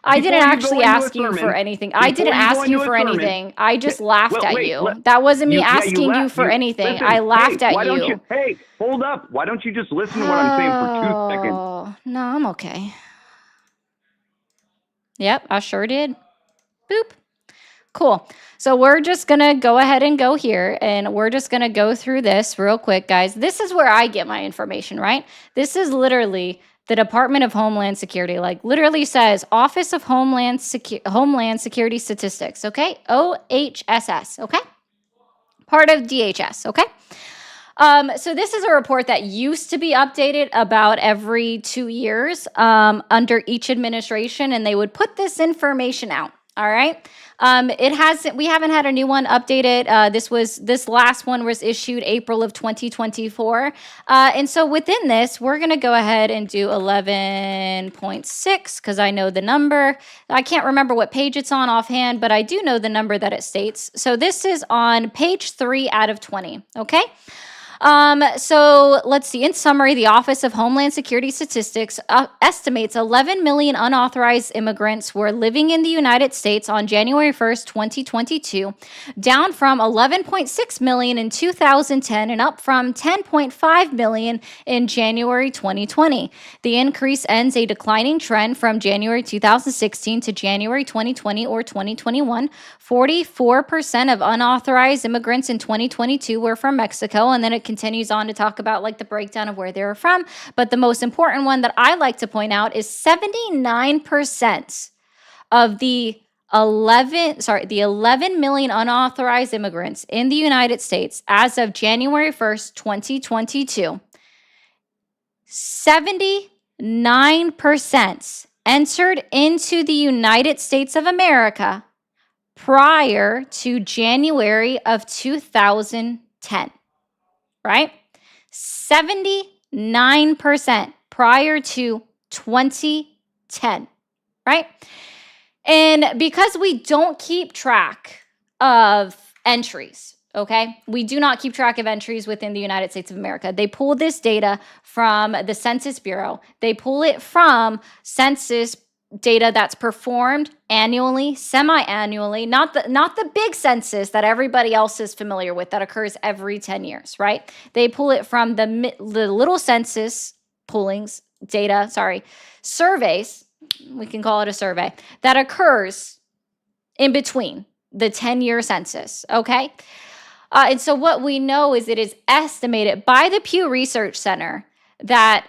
I didn't actually ask you for anything. I didn't ask you for anything. I just laughed at you. That wasn't me asking you for anything. I laughed at you. Hey, hold up. Why don't you just listen to what I'm saying for 2 seconds? No, I'm okay. Yep, I sure did. Boop. Cool. So we're just going to go ahead and go here, and we're just going to go through this real quick, guys. This is where I get my information, right? This is literally the Department of Homeland Security, like literally says Office of Homeland Security Statistics, okay? OHSS, okay? Part of DHS, okay? So this is a report that used to be updated about every 2 years under each administration, and they would put this information out. All right. We haven't had a new one updated. This last one was issued April of 2024. And so within this, we're going to go ahead and do 11.6 because I know the number. I can't remember what page it's on offhand, but I do know the number that it states. So this is on page 3 out of 20. Okay. So let's see. In summary, the Office of Homeland Security Statistics estimates 11 million unauthorized immigrants were living in the United States on January 1st, 2022, down from 11.6 million in 2010 and up from 10.5 million in January 2020. The increase ends a declining trend from January 2016 to January 2020 or 2021. 44% of unauthorized immigrants in 2022 were from Mexico, and then it continues on to talk about like the breakdown of where they were from. But the most important one that I like to point out is 79% of the 11 million unauthorized immigrants in the United States as of January 1st, 2022. 79% entered into the United States of America prior to January of 2010, right? 79% prior to 2010, right? And because we don't keep track of entries, okay? We do not keep track of entries within the United States of America. They pull this data from the Census Bureau. They pull it from census data that's performed annually, semi-annually, not the big census that everybody else is familiar with that occurs every 10 years, right? They pull it from the little census surveys, we can call it a survey, that occurs in between the 10-year census, okay? And so what we know is it is estimated by the Pew Research Center that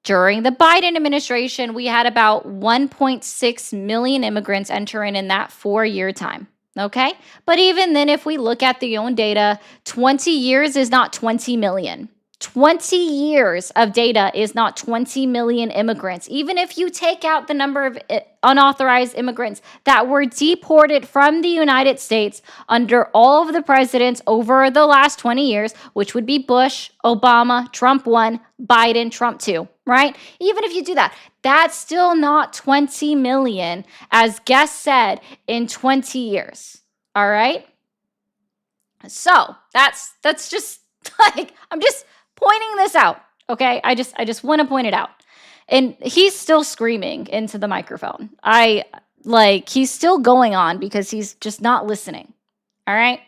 During the Biden administration, we had about 1.6 million immigrants entering in that 4-year time. Okay. But even then, if we look at the own data, 20 years is not 20 million. 20 years of data is not 20 million immigrants. Even if you take out the number of unauthorized immigrants that were deported from the United States under all of the presidents over the last 20 years, which would be Bush, Obama, Trump 1, Biden, Trump 2, right? Even if you do that, that's still not 20 million, as guests said, in 20 years. All right? So that's just like, I'm just pointing this out, okay? I just want to point it out. And he's still screaming into the microphone. He's still going on because he's just not listening. All right?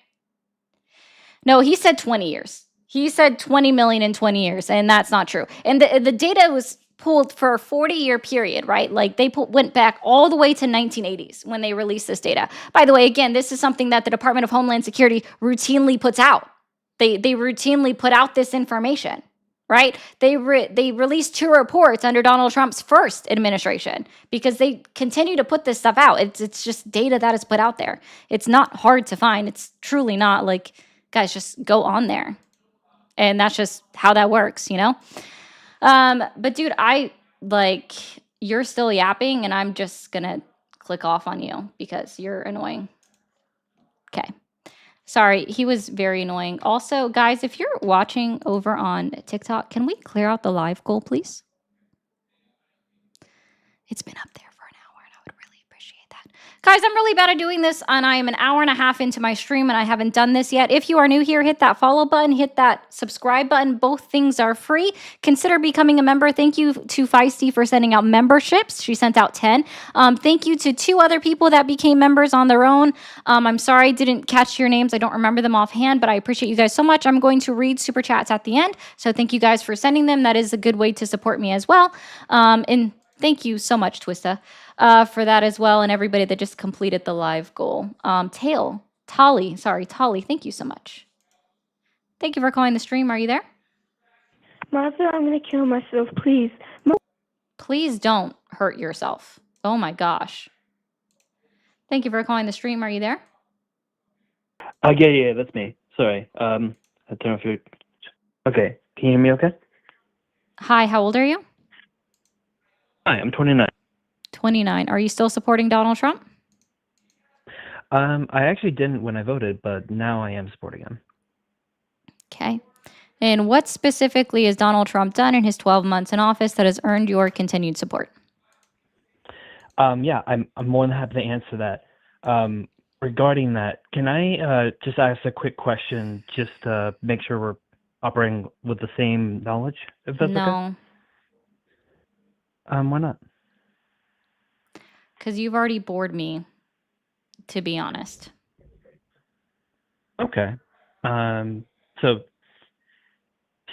No, he said 20 years. He said 20 million in 20 years, and that's not true. And the data was pulled for a 40-year period, right? Like they went back all the way to 1980s when they released this data. By the way, again, this is something that the Department of Homeland Security routinely puts out. They routinely put out this information, right? They released 2 reports under Donald Trump's first administration because they continue to put this stuff out. It's just data that is put out there. It's not hard to find. It's truly not. Like, guys, just go on there. And that's just how that works, you know? But dude, you're still yapping and I'm just gonna click off on you because you're annoying. Okay. Sorry, he was very annoying. Also, guys, if you're watching over on TikTok, can we clear out the live goal, please? It's been up there for an hour, and I would really appreciate that. Guys, I'm really bad at doing this, and I am an hour and a half into my stream, and I haven't done this yet. If you are new here, hit that follow button, hit that subscribe button. Both things are free. Consider becoming a member. Thank you to Feisty for sending out memberships. She sent out 10. Thank you to 2 other people that became members on their own. I'm sorry I didn't catch your names. I don't remember them offhand, but I appreciate you guys so much. I'm going to read super chats at the end, so thank you guys for sending them. That is a good way to support me as well. And thank you so much, Twista, for that as well, and everybody that just completed the live goal. Tolly, thank you so much. Thank you for calling the stream. Are you there? Mother, I'm going to kill myself, please. Please don't hurt yourself. Oh my gosh. Thank you for calling the stream. Are you there? Yeah, that's me. Sorry. I don't know if you're... Okay, can you hear me okay? Hi, how old are you? Hi, I'm 29. 29. Are you still supporting Donald Trump? I actually didn't when I voted, but now I am supporting him. Okay. And what specifically has Donald Trump done in his 12 months in office that has earned your continued support? Yeah, I'm more than happy to answer that. Regarding that, can I just ask a quick question just to make sure we're operating with the same knowledge, if that's okay? No, Why not? because you've already bored me, to be honest. Okay.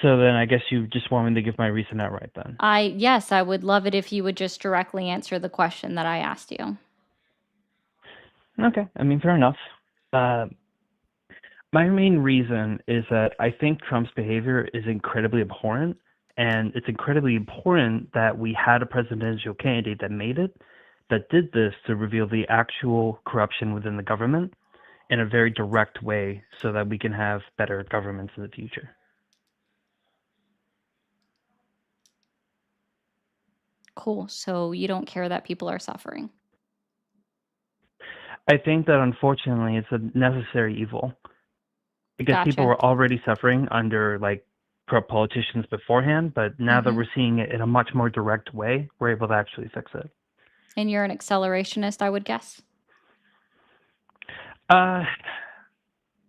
So then I guess you just want me to give my reason outright then. Yes, I would love it if you would just directly answer the question that I asked you. Okay, I mean, fair enough. My main reason is that I think Trump's behavior is incredibly abhorrent, and it's incredibly important that we had a presidential candidate that made it, that did this to reveal the actual corruption within the government in a very direct way so that we can have better governments in the future. Cool. So you don't care that people are suffering. I think that unfortunately it's a necessary evil because people Gotcha. were already suffering under like corrupt politicians beforehand, but now that we're seeing it in a much more direct way, we're able to actually fix it. And you're an accelerationist, I would guess. I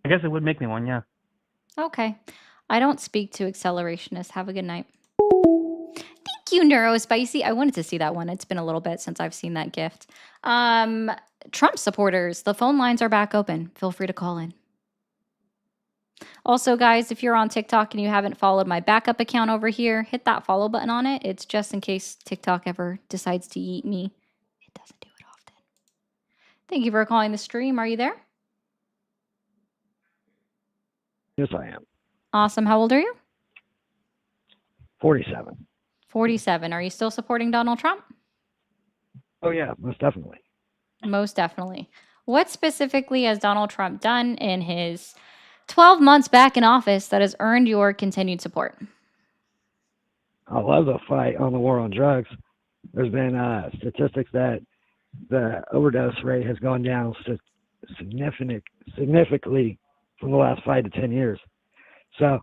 guess it would make me one, yeah. Okay. I don't speak to accelerationists. Have a good night. Thank you, Neurospicy. I wanted to see that one. It's been a little bit since I've seen that gift. Trump supporters, the phone lines are back open. Feel free to call in. Also, guys, if you're on TikTok and you haven't followed my backup account over here, hit that follow button on it. It's just in case TikTok ever decides to yeet me. It doesn't do it often. Thank you for calling the stream. Are you there? Yes, I am. Awesome. How old are you? 47. 47. Are you still supporting Donald Trump? Oh yeah, most definitely. Most definitely. What specifically has Donald Trump done in his 12 months back in office that has earned your continued support? I love the fight on the war on drugs. There's been statistics that the overdose rate has gone down significantly from the last 5 to 10 years. So,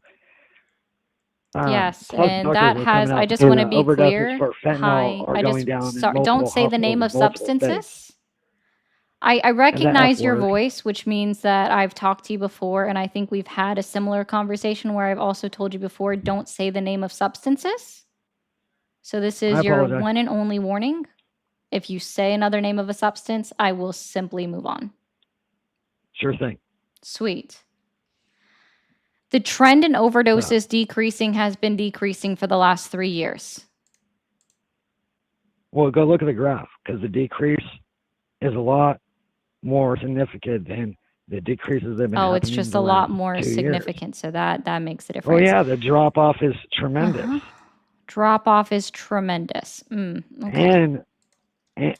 Yes, plus and doctors that are has, coming I out just saying want to that be overdoses clear. for Hi, fentanyl are I going just, down in sorry, multiple don't say the name of hospitals in multiple states. substances. I And the F recognize your word. voice, which means that I've talked to you before, and I think we've had a similar conversation where I've also told you before, don't say the name of substances. So this I is your apologize. one and only warning. If you say another name of a substance, I will simply move on. Sure thing. Sweet. The trend in overdoses decreasing has been decreasing for the last 3 years. Well, go look at the graph because the decrease is a lot more significant than the decreases that have been Oh, happening it's just the a lot last more 2 years. significant, so that makes a Oh difference. yeah, the drop off is tremendous. Uh-huh. Drop off is tremendous. Okay. And it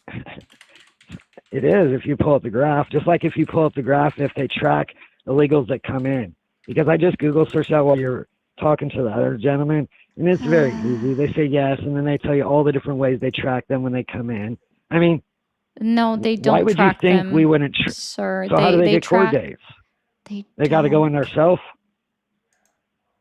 is if you pull up the graph, just like if you pull up the graph if they track illegals that come in. Because I just Google searched that while you're talking to the other gentleman, and it's very easy. They say yes, and then they tell you all the different ways they track them when they come in. I mean, No, they don't why would you track think them, we wouldn't? sir. So how do they get court track. dates? They got to go in themselves.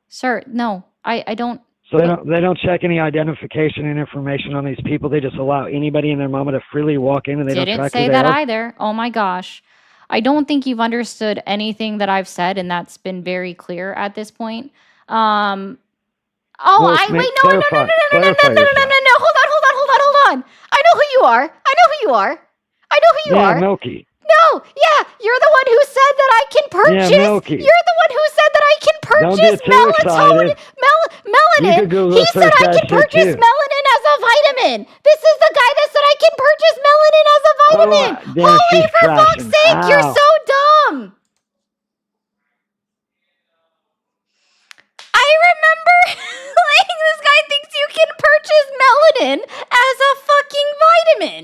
Sir, no, I don't. So they don't check any identification and information on these people. They just allow anybody and their mama to freely walk in, and they don't Didn't track say who they that are. either. Oh my gosh. I don't think you've understood anything that I've said, and that's been very clear at this point. Well, Wait, no, clarify no. yourself. Hold on. I know who you are. Yeah, Milky. No, yeah, you're the one who said that I can purchase. Yeah, Milky. You're the one who said that I can Don't purchase get too excited. melanin. You could Google He said search I that can shit, purchase too. melanin as a vitamin. This is the guy that said I can purchase melanin as a vitamin. damn, Holy, she's for fuck's crashing. sake, you're Ow. so dumb. I remember like this guy thinks you can purchase melanin as a fucking vitamin.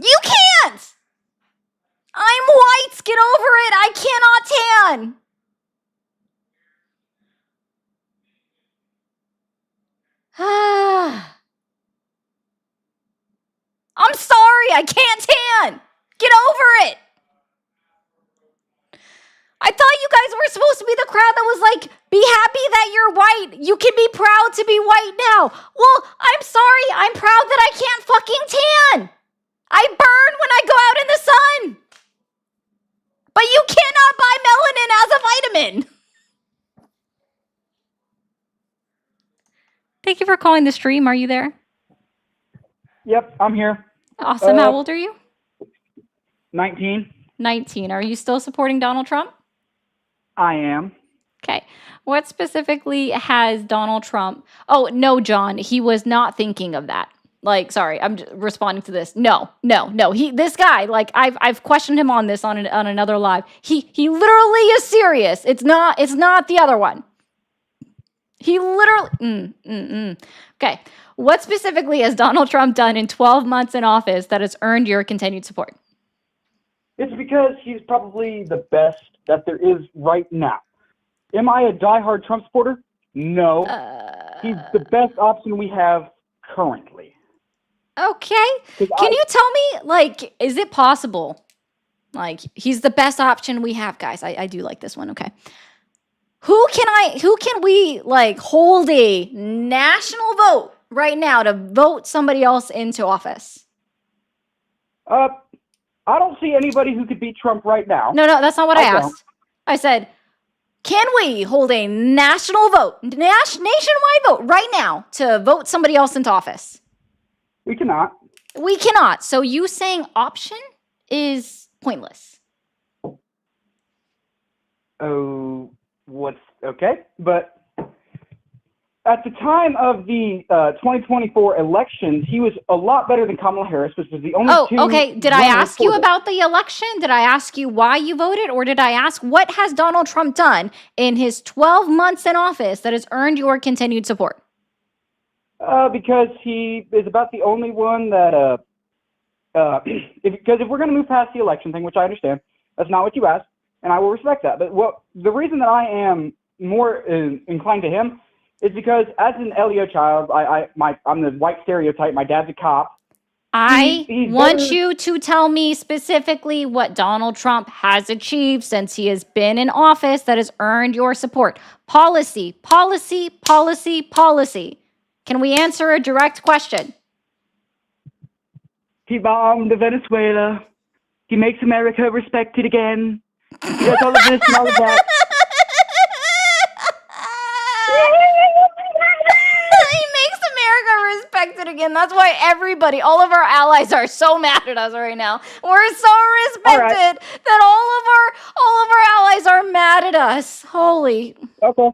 You can't. I'm white. Get over it. I cannot tan. I'm sorry. I can't tan. Get over it. I thought you guys were supposed to be the crowd that was like, be happy that you're white. You can be proud to be white now. Well, I'm sorry. I'm proud that I can't fucking tan. I burn when I go out in the sun. But you cannot buy melanin as a vitamin. Thank you for calling the stream. Are you there? Yep, I'm here. Awesome. How old are you? 19. 19. Are you still supporting Donald Trump? I am. Okay. What specifically has Donald Trump? Oh, no, John. He was not thinking of that. Like, sorry, I'm responding to this. No. This guy, like, I've questioned him on this on another live. He literally is serious. It's not the other one. He literally. Okay. What specifically has Donald Trump done in 12 months in office that has earned your continued support? It's because he's probably the best that there is right now. Am I a diehard Trump supporter? No. He's the best option we have currently. Okay. Can you tell me, like, is it possible? Like, he's the best option we have, guys. I do like this one. Okay. Who can we, like, hold a national vote right now to vote somebody else into office? I don't see anybody who could beat Trump right now. No, that's not what I don't. asked. I said, can we hold a national vote, nationwide vote right now to vote somebody else into office? We cannot. We cannot. So you saying option is pointless. Oh, what's okay? But at the time of the 2024 elections, he was a lot better than Kamala Harris, which was the only Oh, two. okay. Did I runners ask for you this. about the election? Did I ask you why you voted? Or did I ask what has Donald Trump done in his 12 months in office that has earned your continued support? Because he is about the only one that, because if we're going to move past the election thing, which I understand, that's not what you asked, and I will respect that. But the reason that I am more inclined to him is because as an LEO child, I'm the white stereotype. My dad's a cop. I He's want better- you to tell me specifically what Donald Trump has achieved since he has been in office that has earned your support. Policy, policy, policy, policy. Can we answer a direct question? He bombed Venezuela. He makes America respected again. He does all of this and all of that. He makes America respected again. That's why everybody, all of our allies are so mad at us right now. We're so respected that all of our allies are mad at us. Holy. Okay.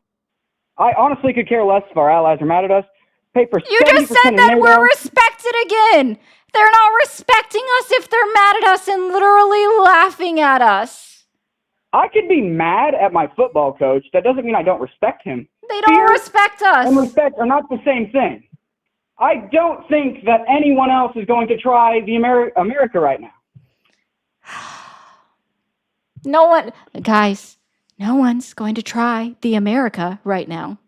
I honestly could care less if our allies are mad at us. Pay for You just 70% said of that NATO. we're respected again. They're not respecting us if they're mad at us and literally laughing at us. I could be mad at my football coach. That doesn't mean I don't respect him. They don't Fear respect us. and respect are not the same thing. I don't think that anyone else is going to try the America right now. No one, guys, no one's going to try the America right now.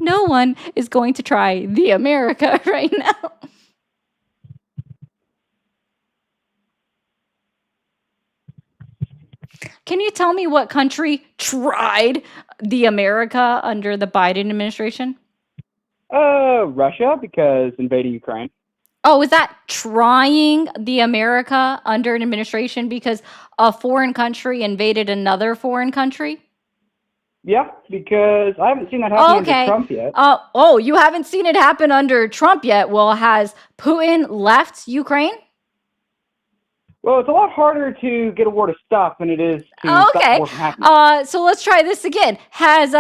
No one is going to try the America right now. Can you tell me what country tried the America under the Biden administration? Russia, because invading Ukraine. Oh, is that trying the America under an administration because a foreign country invaded another foreign country? Yeah, because I haven't seen that happen Okay. under Trump yet. Oh, you haven't seen it happen under Trump yet. Well, has Putin left Ukraine? Well, it's a lot harder to get a war to stop than it is to stop Okay. war from happening. So let's try this again. Has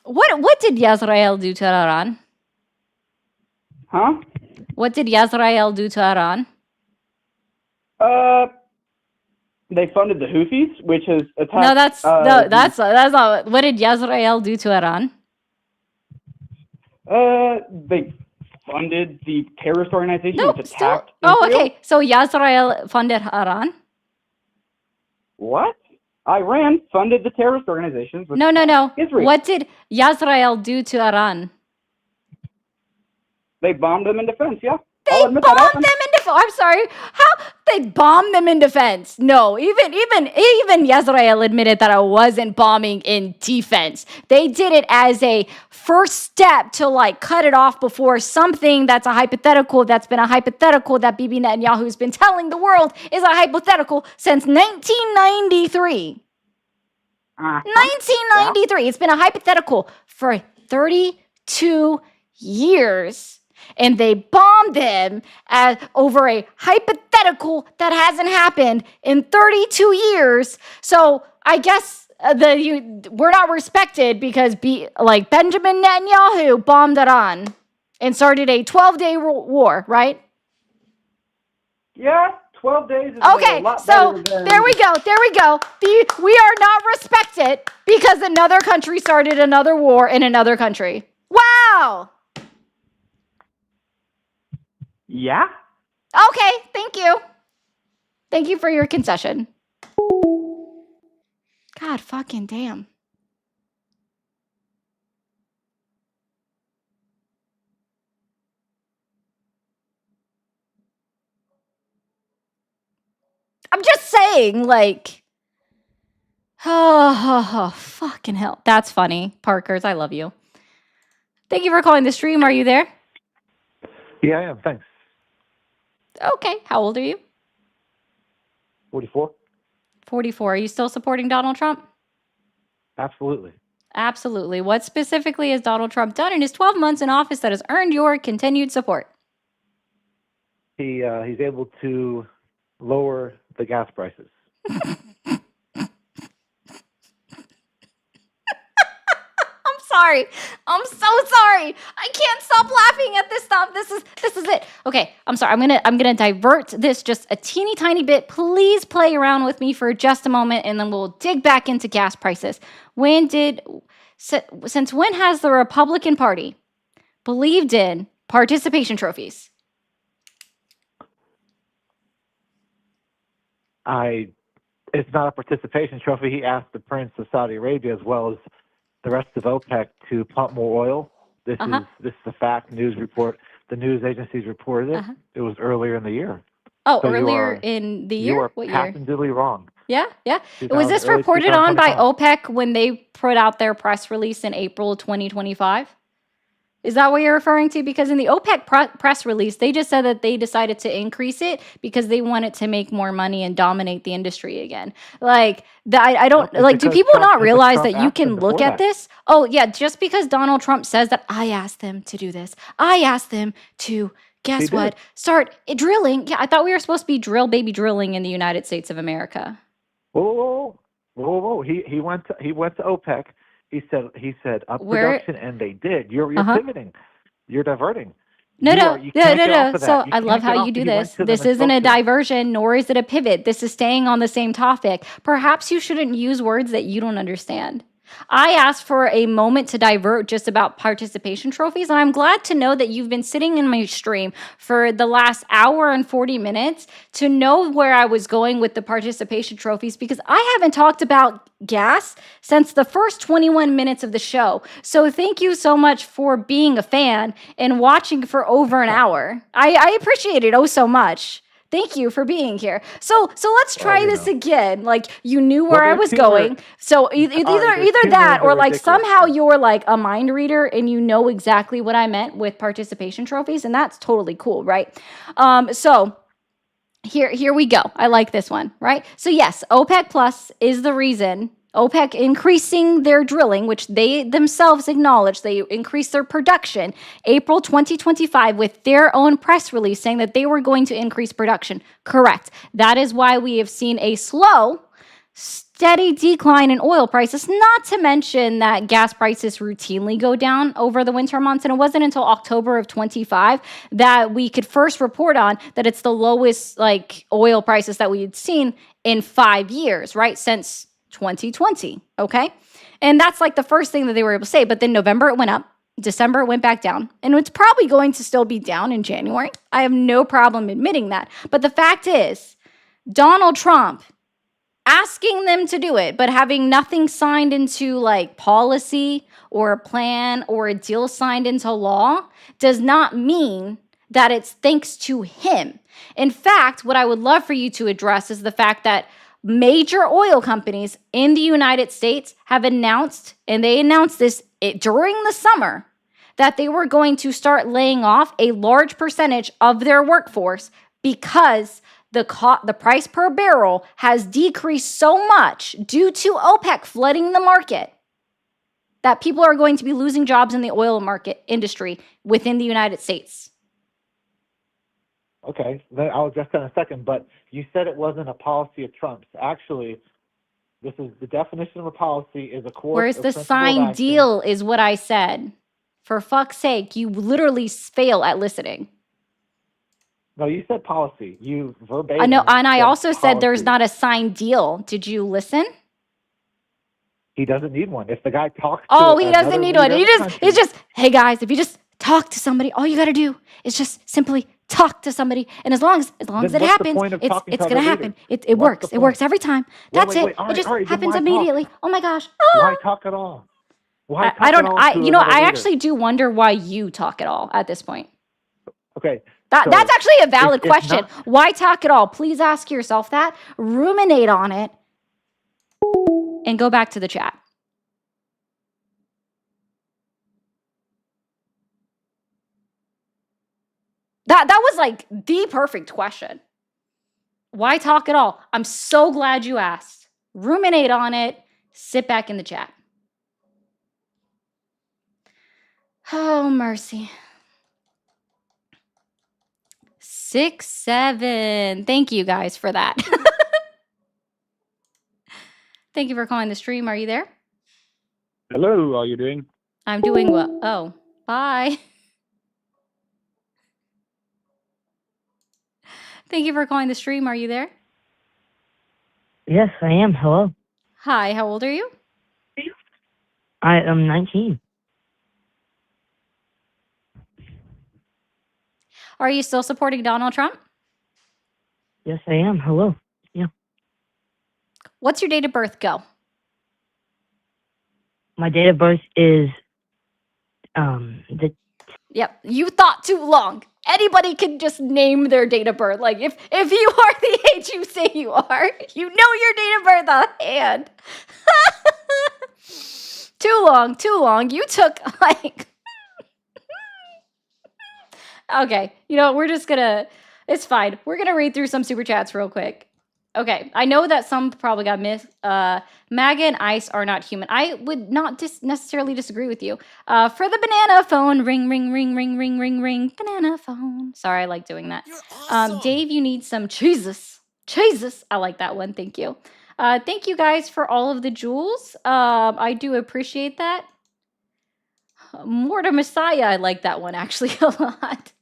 what did Israel do to Iran? Huh? What did Israel do to Iran? They funded the Houthis, which has attacked. No, that's not. What did Israel do to Iran? They funded the terrorist organization No, which still. attacked. Oh, Israel. okay. So Israel funded Iran. What? Iran funded the terrorist organizations. which No. attacked Israel. What did Israel do to Iran? They bombed them in defense. Yeah. They I'll admit bombed that happened. them in defense. I'm sorry. How they bombed them in defense? No, even Israel admitted that I wasn't bombing in defense. They did it as a first step to like cut it off before something that's a hypothetical that's been a hypothetical that Bibi Netanyahu's been telling the world is a hypothetical since 1993. 1993. It's been a hypothetical for 32 years. And they bombed them over a hypothetical that hasn't happened in 32 years. So I guess we're not respected because Benjamin Netanyahu bombed Iran and started a 12-day war, right? Yeah, 12 days is Okay, a lot so better than... there we go. We are not respected because another country started another war in another country. Wow. Yeah? Okay, thank you. Thank you for your concession. God fucking damn. I'm just saying, like, oh, fucking hell. That's funny. Parkers, I love you. Thank you for calling the stream. Are you there? Yeah, I am. Thanks. Okay. How old are you? 44? 44. Are you still supporting Donald Trump? Absolutely. Absolutely. What specifically has Donald Trump done in his 12 months in office that has earned your continued support? he's able to lower the gas prices. I'm sorry. I'm so sorry. I can't stop laughing at this stuff. This is it. Okay, I'm sorry. I'm gonna divert this just a teeny tiny bit. Please play around with me for just a moment, and then we'll dig back into gas prices. Since when has the Republican Party believed in participation trophies? It's not a participation trophy. He asked the Prince of Saudi Arabia as well as the rest of OPEC to pump more oil. This is a fact. News report. The news agencies reported it. It was earlier in the year. Oh, So earlier in the year? You are What year? patently wrong. Yeah. Was 2000 this early reported on by 2025. OPEC when they put out their press release in April 2025? Is that what you're referring to? Because in the OPEC press release, they just said that they decided to increase it because they wanted to make more money and dominate the industry again. Like, I don't, Nope, it's like, do because people Trump- not because realize Trump that you asked them can look before at that. this? Oh, yeah, just because Donald Trump says that I asked them to do this, I asked them to, guess They what, did. start drilling. Yeah, I thought we were supposed to be baby drilling in the United States of America. Whoa. He went to OPEC. He said up Where- production, and they did. You're Uh-huh. pivoting. You're diverting. No. You can't get off of that. So You I love can't get how off you of- do he went this. to them This and isn't spoke a to them. diversion, nor is it a pivot. This is staying on the same topic. Perhaps you shouldn't use words that you don't understand. I asked for a moment to divert just about participation trophies, and I'm glad to know that you've been sitting in my stream for the last hour and 40 minutes to know where I was going with the participation trophies, because I haven't talked about gas since the first 21 minutes of the show. So thank you so much for being a fan and watching for over an hour. I appreciate it so much. Thank you for being here. So let's try this again. Like, you knew where I there's was two going. words. So All right, there's either two that, words or that are like ridiculous. somehow you're like a mind reader and you know exactly what I meant with participation trophies, and that's totally cool, right? So here we go. I like this one, right? So yes, OPEC Plus is the reason. OPEC increasing their drilling, which they themselves acknowledge, they increased their production April 2025 with their own press release saying that they were going to increase production. Correct. That is why we have seen a slow, steady decline in oil prices, not to mention that gas prices routinely go down over the winter months. And it wasn't until October of 25 that we could first report on that it's the lowest like oil prices that we had seen in 5 years, right? Since 2020, okay? And that's like the first thing that they were able to say. But then November it went up, December it went back down, and it's probably going to still be down in January. I have no problem admitting that. But the fact is, Donald Trump asking them to do it, but having nothing signed into like policy or a plan or a deal signed into law does not mean that it's thanks to him. In fact, what I would love for you to address is the fact that major oil companies in the United States have announced, and they announced this during the summer, that they were going to start laying off a large percentage of their workforce because the price per barrel has decreased so much due to OPEC flooding the market that people are going to be losing jobs in the oil market industry within the United States. Okay, then I'll address that in a second. But you said it wasn't a policy of Trump's. Actually, this is the definition of a policy is a course. Where's of the principled signed action. deal is what I said. For fuck's sake, you literally fail at listening. No, you said policy. You verbatim. I know, and I said also said there's policy. not a signed deal. Did you listen? He doesn't need one. If the guy talks. Oh, to he doesn't another need one. leader He of the just, country- it's just, hey guys, if you just talk to somebody, all you got to do is just simply talk to somebody. And as long as Then it what's the happens, point of talking it's to going to other happen. leaders? It What's works. the It works point? every time. Wait, That's wait, it. wait. All It right, just all right, then happens why talk? immediately. Oh my gosh. Why talk at all? Why talk I don't, at all I, to you know, another I leader? actually do wonder why you talk at all at this point. Okay. That's so actually a valid it's question. not- Why talk at all? Please ask yourself that. Ruminate on it and go back to the chat. That was like the perfect question. Why talk at all? I'm so glad you asked. Ruminate on it. Sit back in the chat. Oh, mercy. 6-7. Thank you guys for that. Thank you for calling the stream. Are you there? Hello, how are you doing? I'm doing well. Oh, bye. Thank you for calling the stream. Are you there? Yes, I am. Hello. Hi, how old are you? I am 19. Are you still supporting Donald Trump? Yes, I am. Hello. Yeah. What's your date of birth? Go. My date of birth is Yep, you thought too long. Anybody can just name their date of birth. Like if you are the age you say you are, you know your date of birth offhand. Too long. You took like Okay, you know, we're just gonna, it's fine. We're gonna read through some super chats real quick. Okay, I know that some probably got missed. MAGA and ICE are not human. I would not necessarily disagree with you. For the banana phone, ring, ring, ring, ring, ring, ring, ring, banana phone. Sorry, I like doing that. Dave, you need some Jesus. I like that one. Thank you. Thank you guys for all of the jewels. I do appreciate that. Mortar Messiah, I like that one actually a lot.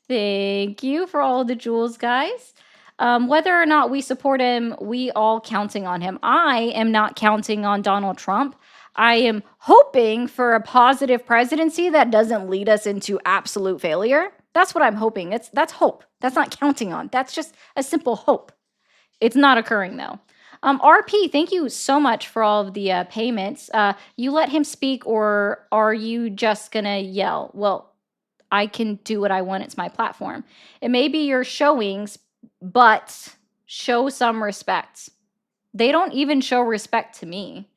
Thank you for all the jewels, guys. Whether or not we support him, we all counting on him. I am not counting on Donald Trump. I am hoping for a positive presidency that doesn't lead us into absolute failure. That's what I'm hoping. That's hope. That's not counting on. That's just a simple hope. It's not occurring though. RP, thank you so much for all of the payments. You let him speak, or are you just gonna yell? Well, I can do what I want. It's my platform. It may be your showings, but show some respect. They don't even show respect to me.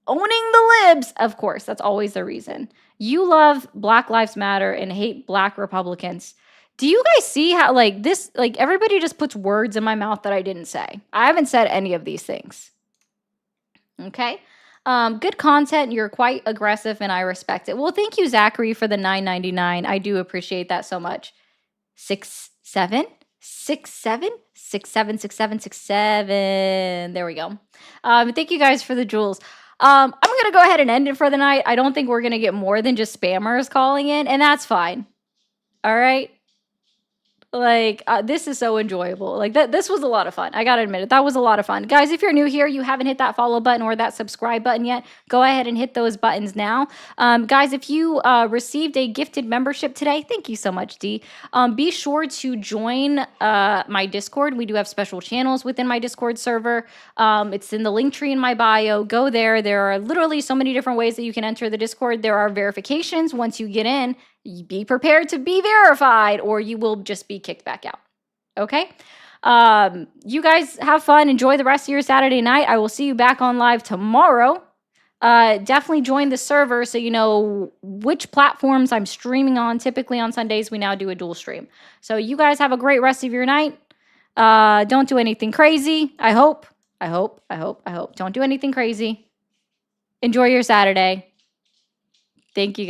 Owning the libs, of course, that's always the reason. You love Black Lives Matter and hate Black Republicans. Do you guys see how everybody just puts words in my mouth that I didn't say? I haven't said any of these things. Okay. Good content. You're quite aggressive and I respect it. Well, thank you, Zachary, for the $9.99. I do appreciate that so much. 6-7. 6-7. 6-7. 6-7. 6-7. There we go. Thank you guys for the jewels. I'm going to go ahead and end it for the night. I don't think we're going to get more than just spammers calling in, and that's fine. All right. This is so enjoyable. This was a lot of fun. I gotta admit it. That was a lot of fun. Guys, if you're new here, you haven't hit that follow button or that subscribe button yet, go ahead and hit those buttons now. Guys, if you received a gifted membership today, thank you so much, D. Be sure to join my Discord. We do have special channels within my Discord server. It's in the link tree in my bio. Go there. There are literally so many different ways that you can enter the Discord. There are verifications once you get in. Be prepared to be verified or you will just be kicked back out. Okay? You guys have fun. Enjoy the rest of your Saturday night. I will see you back on live tomorrow. Definitely join the server so you know which platforms I'm streaming on. Typically on Sundays, we now do a dual stream. So you guys have a great rest of your night. Don't do anything crazy. I hope. Don't do anything crazy. Enjoy your Saturday. Thank you, guys.